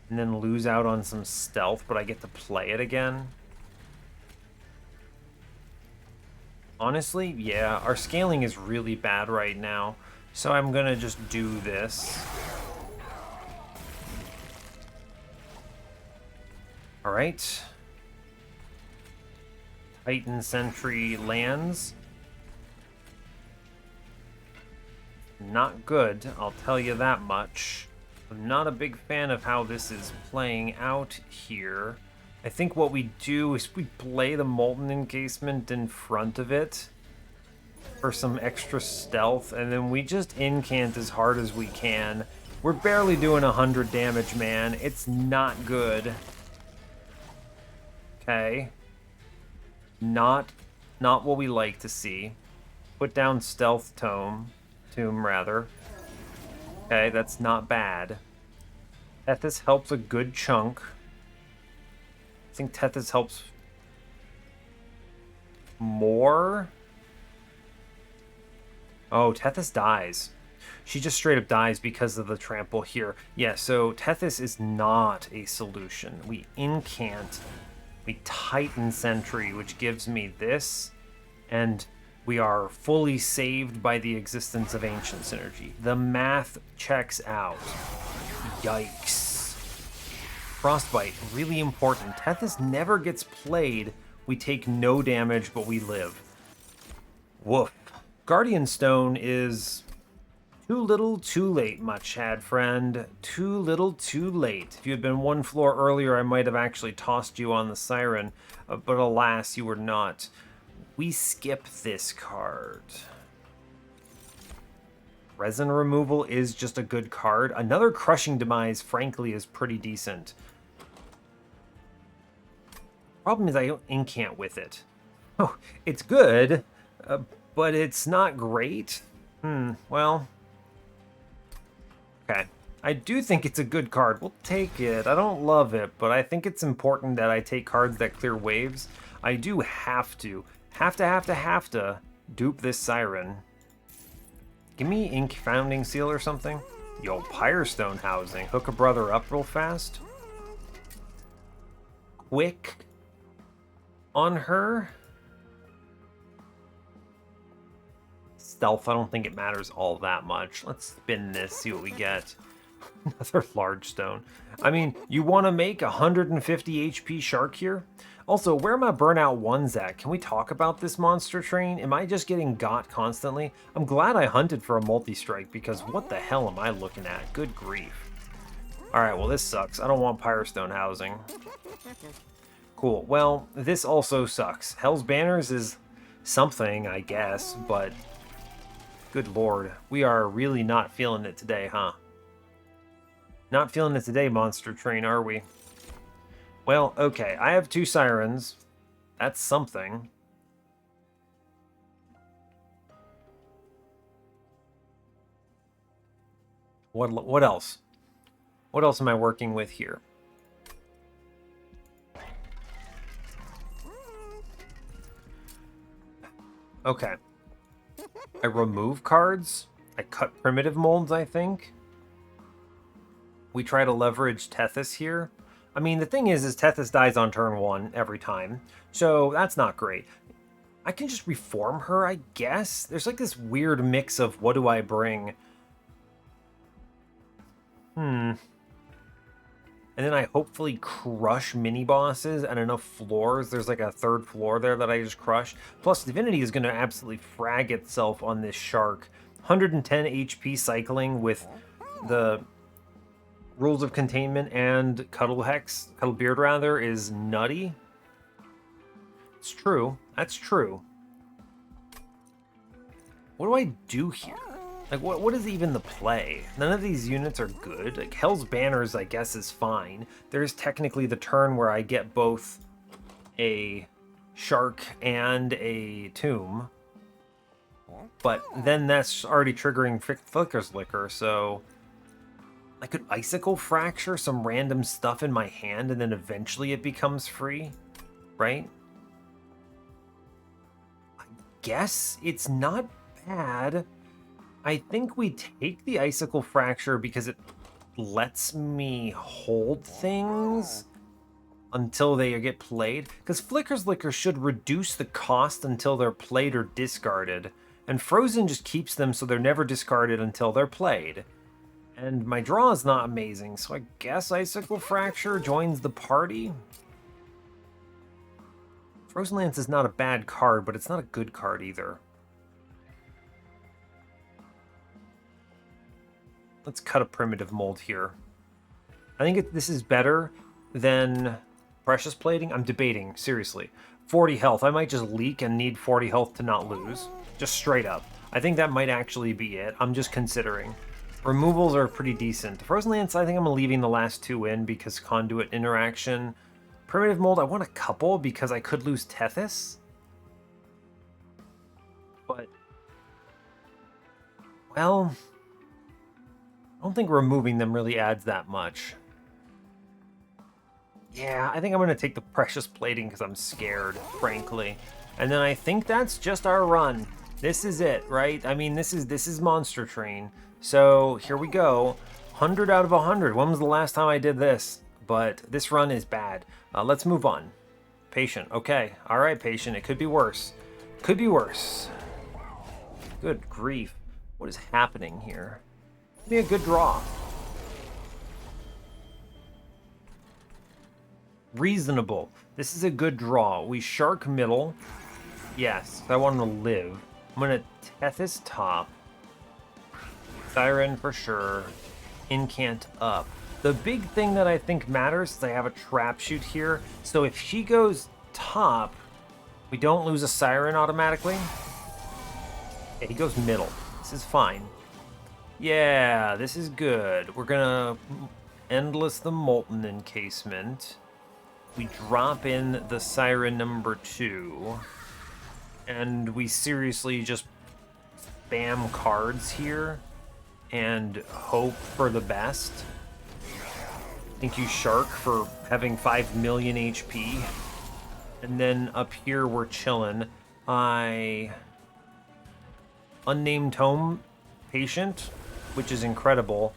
and then lose out on some stealth, but I get to play it again. Honestly, yeah, our scaling is really bad right now, so I'm gonna just do this. Alright. Titan Sentry lands. Not good, I'll tell you that much. I'm not a big fan of how this is playing out here. I think what we do is we play the Molten Encasement in front of it for some extra stealth, and then we just incant as hard as we can. We're barely doing 100 damage, man. It's not good. Okay. Not what we like to see. Put down Stealth Tomb rather. Okay, that's not bad. Tethys helps a good chunk. I think Tethys helps more. Oh, Tethys dies. She just straight up dies because of the trample here. Yeah, so Tethys is not a solution. We incant. We Titan Sentry, which gives me this, and we are fully saved by the existence of Ancient Synergy. The math checks out. Yikes. Frostbite, really important. Tethys never gets played. We take no damage, but we live. Woof. Guardian Stone is too little, too late, my Chad friend. Too little, too late. If you had been one floor earlier, I might have actually tossed you on the Siren, but alas, you were not. We skip this card. Resin Removal is just a good card. Another Crushing Demise, frankly, is pretty decent. Problem is I don't incant with it. Oh, it's good, but it's not great. Well... Okay. I do think it's a good card. We'll take it. I don't love it, but I think it's important that I take cards that clear waves. I do have to dupe this Siren. Give me ink founding seal or something. Yo, Pyrestone housing. Hook a brother up real fast. Quick on her. Stealth, I don't think it matters all that much. Let's spin this, see what we get. Another large stone. I mean, you want to make 150 HP shark here? Also, where are my burnout ones at? Can we talk about this monster train? Am I just getting got constantly? I'm glad I hunted for a multi-strike because what the hell am I looking at? Good grief. Alright, well this sucks. I don't want Pyrestone housing. Cool. Well, this also sucks. Hell's Banners is something, I guess, but good lord. We are really not feeling it today, huh? Not feeling it today, monster train, are we? Well, okay. I have 2 sirens. That's something. What else? What else am I working with here? Okay. I remove cards. I cut primitive molds, I think. We try to leverage Tethys here. I mean, the thing is Tethys dies on turn 1 every time, so that's not great. I can just reform her, I guess? There's like this weird mix of what do I bring? And then I hopefully crush mini-bosses and enough floors. There's like a 3rd floor there that I just crushed. Plus, Divinity is going to absolutely frag itself on this shark. 110 HP cycling with the Rules of Containment and Cuddlebeard rather, is nutty. It's true. That's true. What do I do here? Like, what is even the play? None of these units are good. Like, Hell's Banners, I guess, is fine. There's technically the turn where I get both a shark and a tomb. But then that's already triggering Flicker's Liquor, so I could Icicle Fracture some random stuff in my hand and then eventually it becomes free, right? I guess it's not bad. I think we take the Icicle Fracture because it lets me hold things until they get played. Because Flicker's Liquor should reduce the cost until they're played or discarded. And Frozen just keeps them so they're never discarded until they're played. And my draw is not amazing, so I guess Icicle Fracture joins the party. Frozen Lance is not a bad card, but it's not a good card either. Let's cut a primitive mold here. I think this is better than Precious Plating. I'm debating, seriously. 40 health. I might just leak and need 40 health to not lose. Just straight up. I think that might actually be it. I'm just considering. Removals are pretty decent. Frozen Lance, I think I'm leaving the last 2 in because Conduit interaction. Primitive mold, I want a couple because I could lose Tethys. But, well, I don't think removing them really adds that much. Yeah, I think I'm going to take the Precious Plating because I'm scared, frankly. And then I think that's just our run. This is it, right? I mean, this is Monster Train. So here we go. 100 out of 100. When was the last time I did this? But this run is bad. Let's move on. Patient. Okay. All right, Patient. It could be worse. Could be worse. Good grief. What is happening here? Give me a good draw. Reasonable. This is a good draw. We shark middle. Yes, I want him to live. I'm going to Tethys top. Siren for sure. Incant up. The big thing that I think matters is I have a trap shoot here. So if she goes top, we don't lose a Siren automatically. Yeah, he goes middle. This is fine. Yeah, this is good. We're gonna Endless the Molten Encasement. We drop in the Siren number 2. And we seriously just spam cards here and hope for the best. Thank you, Shark, for having 5 million HP. And then up here we're chilling. Unnamed Tome patient, which is incredible.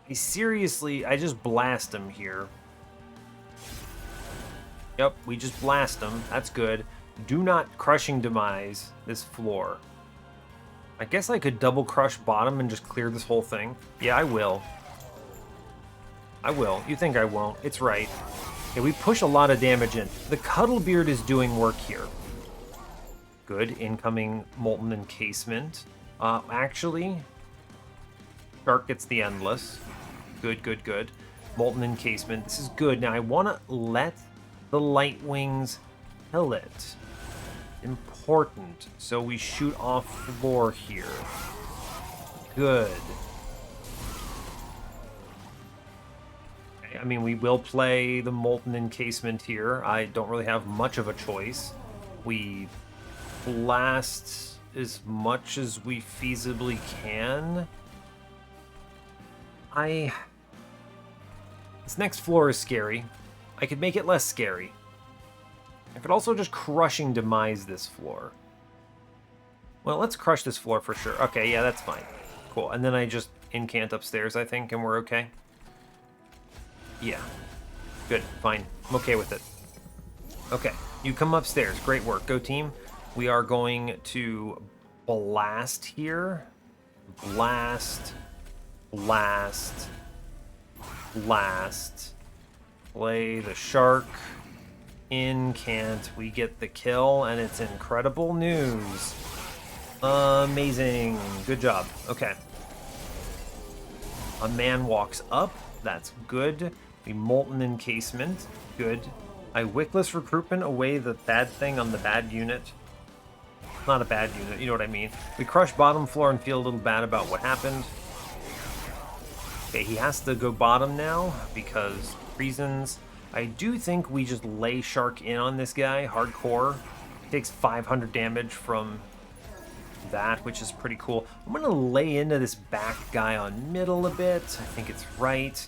I just blast him here. Yep, we just blast him. That's good. Do not crushing demise this floor. I guess I could double crush bottom and just clear this whole thing. Yeah, I will. I will. You think I won't. It's right. Okay, we push a lot of damage in. The Cuddlebeard is doing work here. Good. Incoming Molten Encasement. Actually, Shark gets the Endless. Good, good, good. Molten Encasement. This is good. Now, I want to let the Light Wings kill it. Important. So we shoot off floor here. Good. Okay, I mean, we will play the Molten Encasement here. I don't really have much of a choice. We blast as much as we feasibly can. This next floor is scary. I could make it less scary. I could also just crushing demise this floor. Well, let's crush this floor for sure. Okay, yeah, that's fine. Cool. And then I just incant upstairs, I think, and we're okay. Yeah. Good. Fine. I'm okay with it. Okay. You come upstairs. Great work. Go team. We are going to blast here. Blast. Blast. Blast. Play the shark. Incant. We get the kill, and it's incredible news. Amazing. Good job. Okay. A man walks up. That's good. The Molten Encasement. Good. I Wickless Recruitment away the bad thing on the bad unit. Not a bad unit, you know what I mean. We crush bottom floor and feel a little bad about what happened. Okay, he has to go bottom now because reasons. I do think we just lay Shark in on this guy, hardcore. He takes 500 damage from that, which is pretty cool. I'm going to lay into this back guy on middle a bit. I think it's right.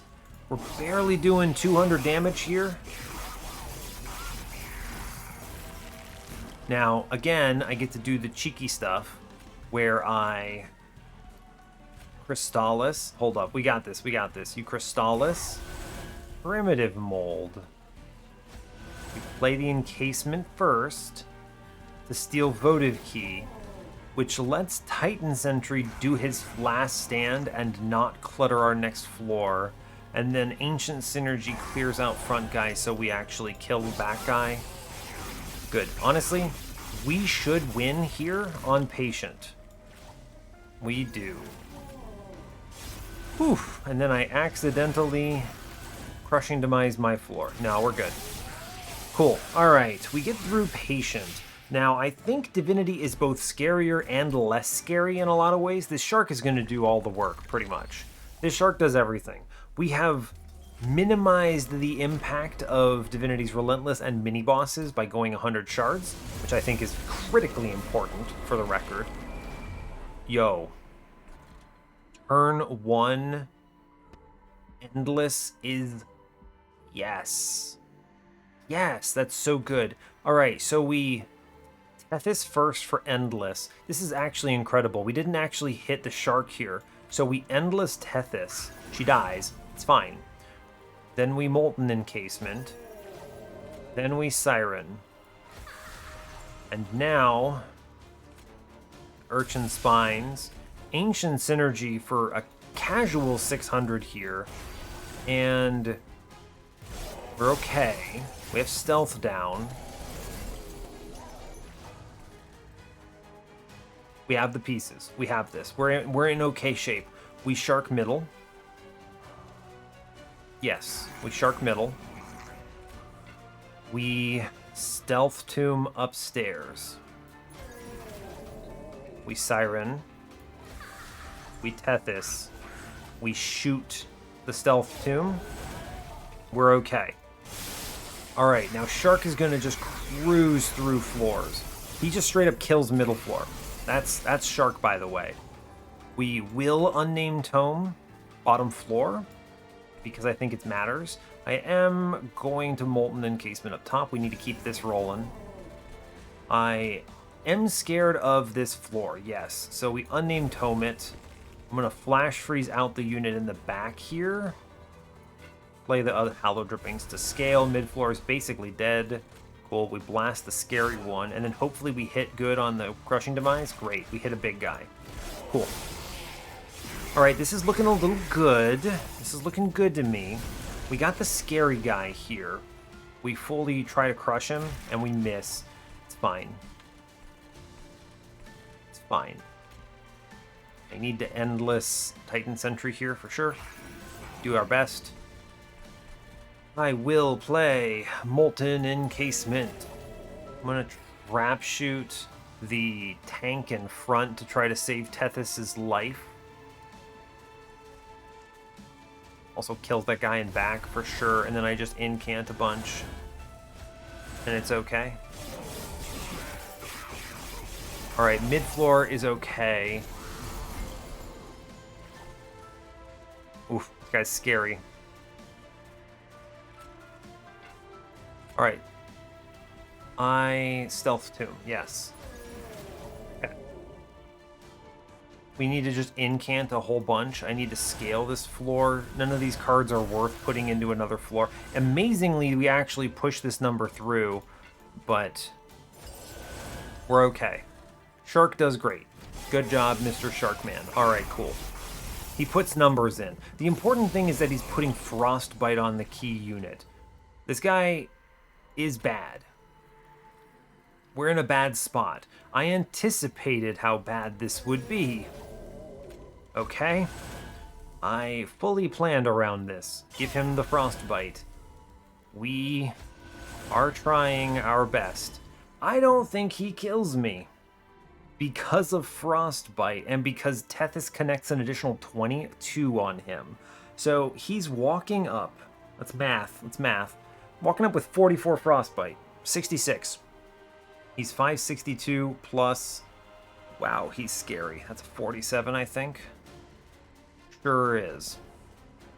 We're barely doing 200 damage here. Now, again, I get to do the cheeky stuff where I Crystallis. Hold up, we got this, we got this. You Crystallis. Primitive Mold. We play the Encasement first to steal Votive Key, which lets Titan Sentry do his last stand and not clutter our next floor. And then Ancient Synergy clears out front guy so we actually kill the back guy. Good. Honestly, we should win here on Patient. We do. Whew. And then I accidentally crushing demise my floor. No, we're good. Cool. Alright, we get through Patient. Now, I think Divinity is both scarier and less scary in a lot of ways. This Shark is going to do all the work, pretty much. This Shark does everything. We have minimized the impact of Divinity's Relentless and mini-bosses by going 100 shards, which I think is critically important for the record. Yo. Turn 1 Endless is... Yes. Yes, that's so good. Alright, so we... Tethys first for Endless. This is actually incredible. We didn't actually hit the Shark here. So we Endless Tethys. She dies. It's fine. Then we Molten Encasement. Then we Siren. And now... Urchin Spines. Ancient Synergy for a casual 600 here. And... we're okay. We have Stealth down. We have the pieces. We have this. We're in okay shape. We Shark middle. Yes, we Shark middle. We Stealth Tomb upstairs. We Siren. We Tethys. We shoot the Stealth Tomb. We're okay. Alright, now Shark is going to just cruise through floors. He just straight up kills middle floor. That's Shark, by the way. We will Unnamed Tome bottom floor, because I think it matters. I am going to Molten Encasement up top. We need to keep this rolling. I am scared of this floor, yes. So we unnamed tome it. I'm going to flash freeze out the unit in the back here. Play the other Hallow Drippings to scale. Mid-floor is basically dead. Cool, we blast the scary one, and then hopefully we hit good on the Crushing Demise. Great, we hit a big guy. Cool. Alright, this is looking a little good. This is looking good to me. We got the scary guy here. We fully try to crush him, and we miss. It's fine. It's fine. I need to endless Titan Sentry here for sure. Do our best. I will play Molten Encasement. I'm going to trap shoot the tank in front to try to save Tethys' life. Also kills that guy in back for sure, and then I just incant a bunch. And it's okay. Alright, mid-floor is okay. Oof, this guy's scary. Alright. I Stealth Tomb, yes. Okay. We need to just incant a whole bunch. I need to scale this floor. None of these cards are worth putting into another floor. Amazingly, we actually push this number through, but we're okay. Shark does great. Good job, Mr. Sharkman. Alright, cool. He puts numbers in. The important thing is that he's putting Frostbite on the key unit. This guy is bad. We're in a bad spot. I anticipated how bad this would be. Okay? I fully planned around this. Give him the Frostbite. We are trying our best. I don't think he kills me. Because of Frostbite, and because Tethys connects an additional 22 on him. So he's walking up. Let's math. Walking up with 44 Frostbite. 66. He's 562 plus... Wow, he's scary. That's 47, I think. Sure is.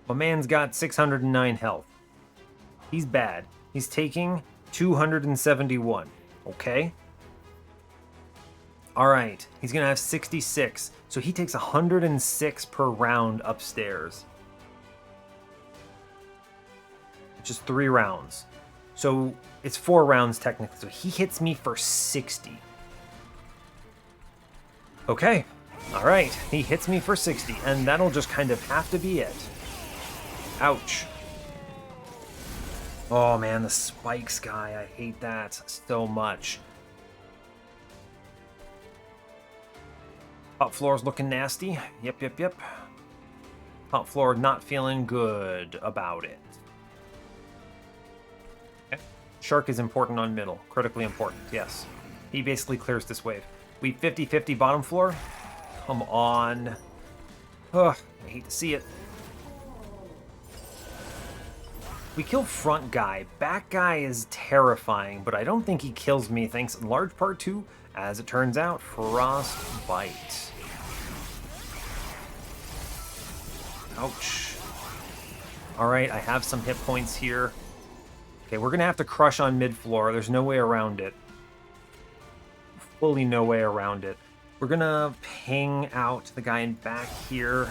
My man's got 609 health. He's bad. He's taking 271. Okay? Alright, he's gonna have 66. So he takes 106 per round upstairs. Which is 3 rounds. So it's 4 rounds technically. So he hits me for 60. Okay. Alright, he hits me for 60. And that'll just kind of have to be it. Ouch. Oh man, the spikes guy. I hate that so much. Top floor's looking nasty. Yep. Top floor not feeling good about it. Okay. Shark is important on middle. Critically important, yes. He basically clears this wave. We 50-50 bottom floor. Come on. Ugh, I hate to see it. We kill front guy. Back guy is terrifying, but I don't think he kills me thanks in large part to, as it turns out, Frostbite. Ouch. Alright, I have some hit points here. Okay, we're going to have to crush on mid-floor. There's no way around it. Fully no way around it. We're going to ping out the guy in back here.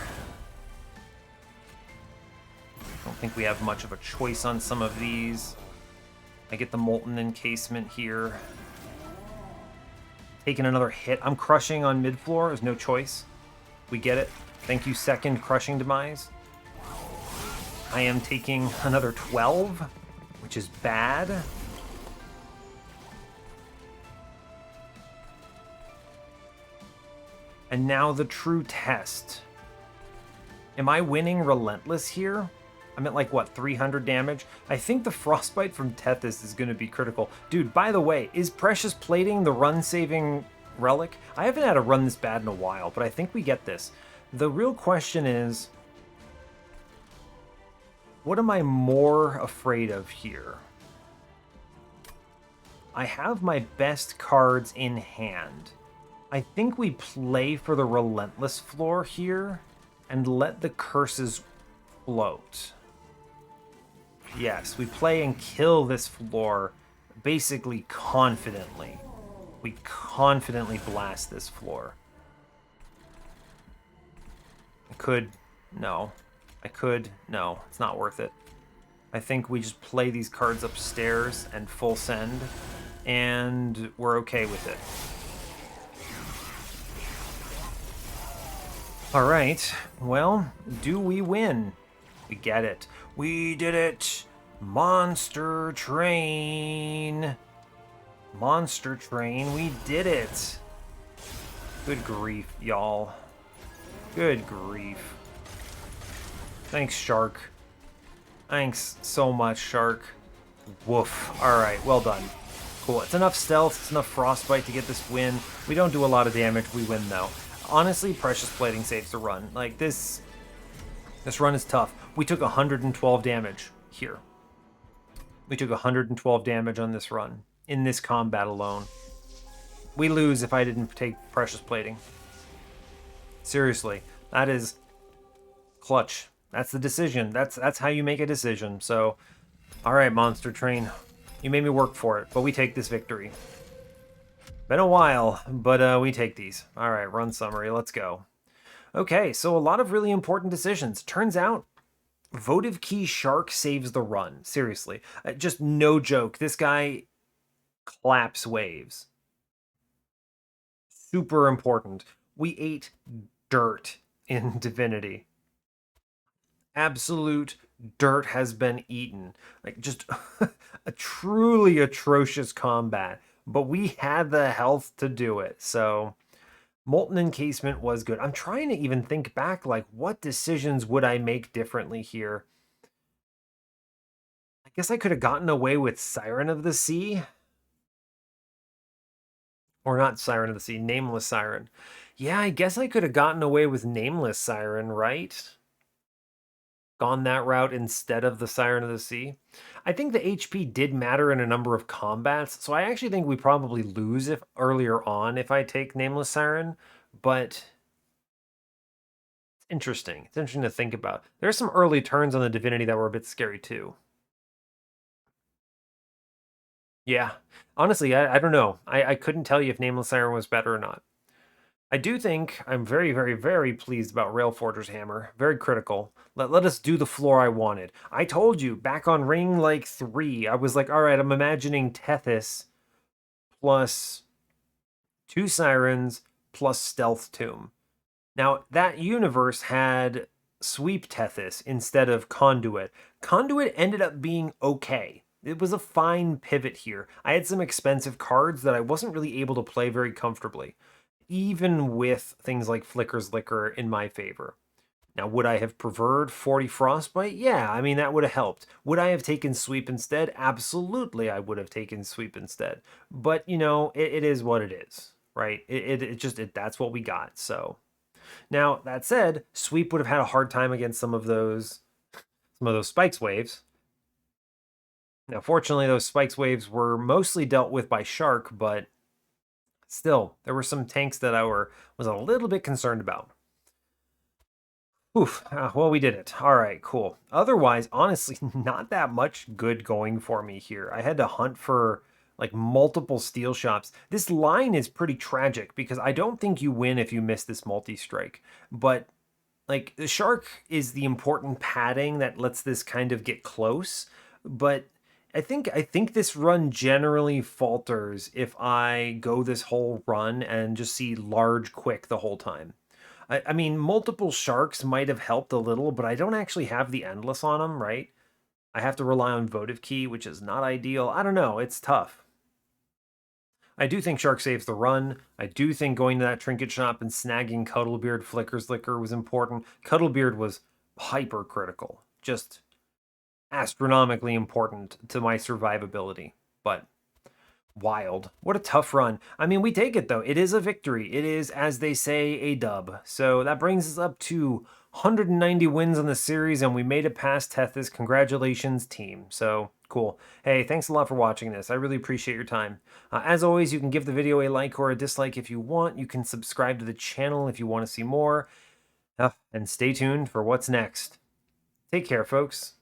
I don't think we have much of a choice on some of these. I get the Molten Encasement here. Taking another hit. I'm crushing on mid-floor. There's no choice. We get it. Thank you, second Crushing Demise. I am taking another 12, which is bad. And now the true test. Am I winning Relentless here? I'm at like, what, 300 damage? I think the Frostbite from Tethys is going to be critical. Dude, by the way, is Precious Plating the run-saving relic? I haven't had a run this bad in a while, but I think we get this. The real question is, what am I more afraid of here? I have my best cards in hand. I think we play for the Relentless floor here and let the curses float. Yes, we play and kill this floor basically confidently. we confidently blast this floor. I could, no. I could, no. It's not worth it. I think we just play these cards upstairs and full send, and we're okay with it. All right, well, do we win? We get it. We did it! Monster Train! Monster Train, we did it! Good grief, y'all. Good grief. Thanks, Shark. Thanks so much, Shark. Woof. Alright, well done. Cool. It's enough stealth, it's enough frostbite to get this win. We don't do a lot of damage, we win though. Honestly, Precious Plating saves the run. Like, this run is tough. We took 112 damage here. We took 112 damage on this run, in this combat alone. We lose if I didn't take Precious Plating. Seriously, that is clutch. That's the decision. That's how you make a decision. So, all right, Monster Train. You made me work for it, but we take this victory. Been a while, but we take these. All right, run summary. Let's go. Okay, so a lot of really important decisions. Turns out, Votive Key Shark saves the run. Seriously. Just no joke. This guy claps waves. Super important. We ate dirt in Divinity. Absolute dirt has been eaten. Like, just a truly atrocious combat. But we had the health to do it. So, Molten Encasement was good. I'm trying to even think back, like, what decisions would I make differently here? I guess I could have gotten away with Siren of the Sea. Or not Siren of the Sea, Nameless Siren. Yeah, I guess I could have gotten away with Nameless Siren, right? Gone that route instead of the Siren of the Sea. I think the HP did matter in a number of combats, so I actually think we probably lose if earlier on if I take Nameless Siren, but it's interesting. It's interesting to think about. There's some early turns on the Divinity that were a bit scary too. Yeah, honestly, I don't know. I couldn't tell you if Nameless Siren was better or not. I do think I'm very, very, very pleased about Railforger's Hammer. Very critical. Let us do the floor I wanted. I told you, back on ring, like, 3, I was like, all right, I'm imagining Tethys plus 2 Sirens plus Stealth Tomb. Now, that universe had Sweep Tethys instead of Conduit. Conduit ended up being okay. It was a fine pivot here. I had some expensive cards that I wasn't really able to play very comfortably, even with things like Flicker's Liquor in my favor. Now, would I have preferred 40 Frostbite? Yeah, I mean, that would have helped. Would I have taken Sweep instead? Absolutely, I would have taken Sweep instead. But, you know, it is what it is, right? That's what we got, so. Now, that said, Sweep would have had a hard time against some of those Spikes waves. Now, fortunately, those Spikes waves were mostly dealt with by Shark, but still, there were some tanks that I was a little bit concerned about. Oof, well, we did it. All right, cool. Otherwise, honestly, not that much good going for me here. I had to hunt for, like, multiple steel shops. This line is pretty tragic because I don't think you win if you miss this multi-strike. But, like, the Shark is the important padding that lets this kind of get close. But I think this run generally falters if I go this whole run and just see large quick the whole time. I mean, multiple Sharks might have helped a little, but I don't actually have the Endless on them, right? I have to rely on Votive Key, which is not ideal. I don't know. It's tough. I do think Shark saves the run. I do think going to that trinket shop and snagging Cuddlebeard Flicker's Liquor was important. Cuddlebeard was hyper critical. Just astronomically important to my survivability. But wild. What a tough run. I mean, we take it, though. It is a victory. It is, as they say, a dub. So that brings us up to 190 wins on the series, and we made it past Tethys. Congratulations, team. So, cool. Hey, thanks a lot for watching this. I really appreciate your time. As always, you can give the video a like or a dislike if you want. You can subscribe to the channel if you want to see more. And stay tuned for what's next. Take care, folks.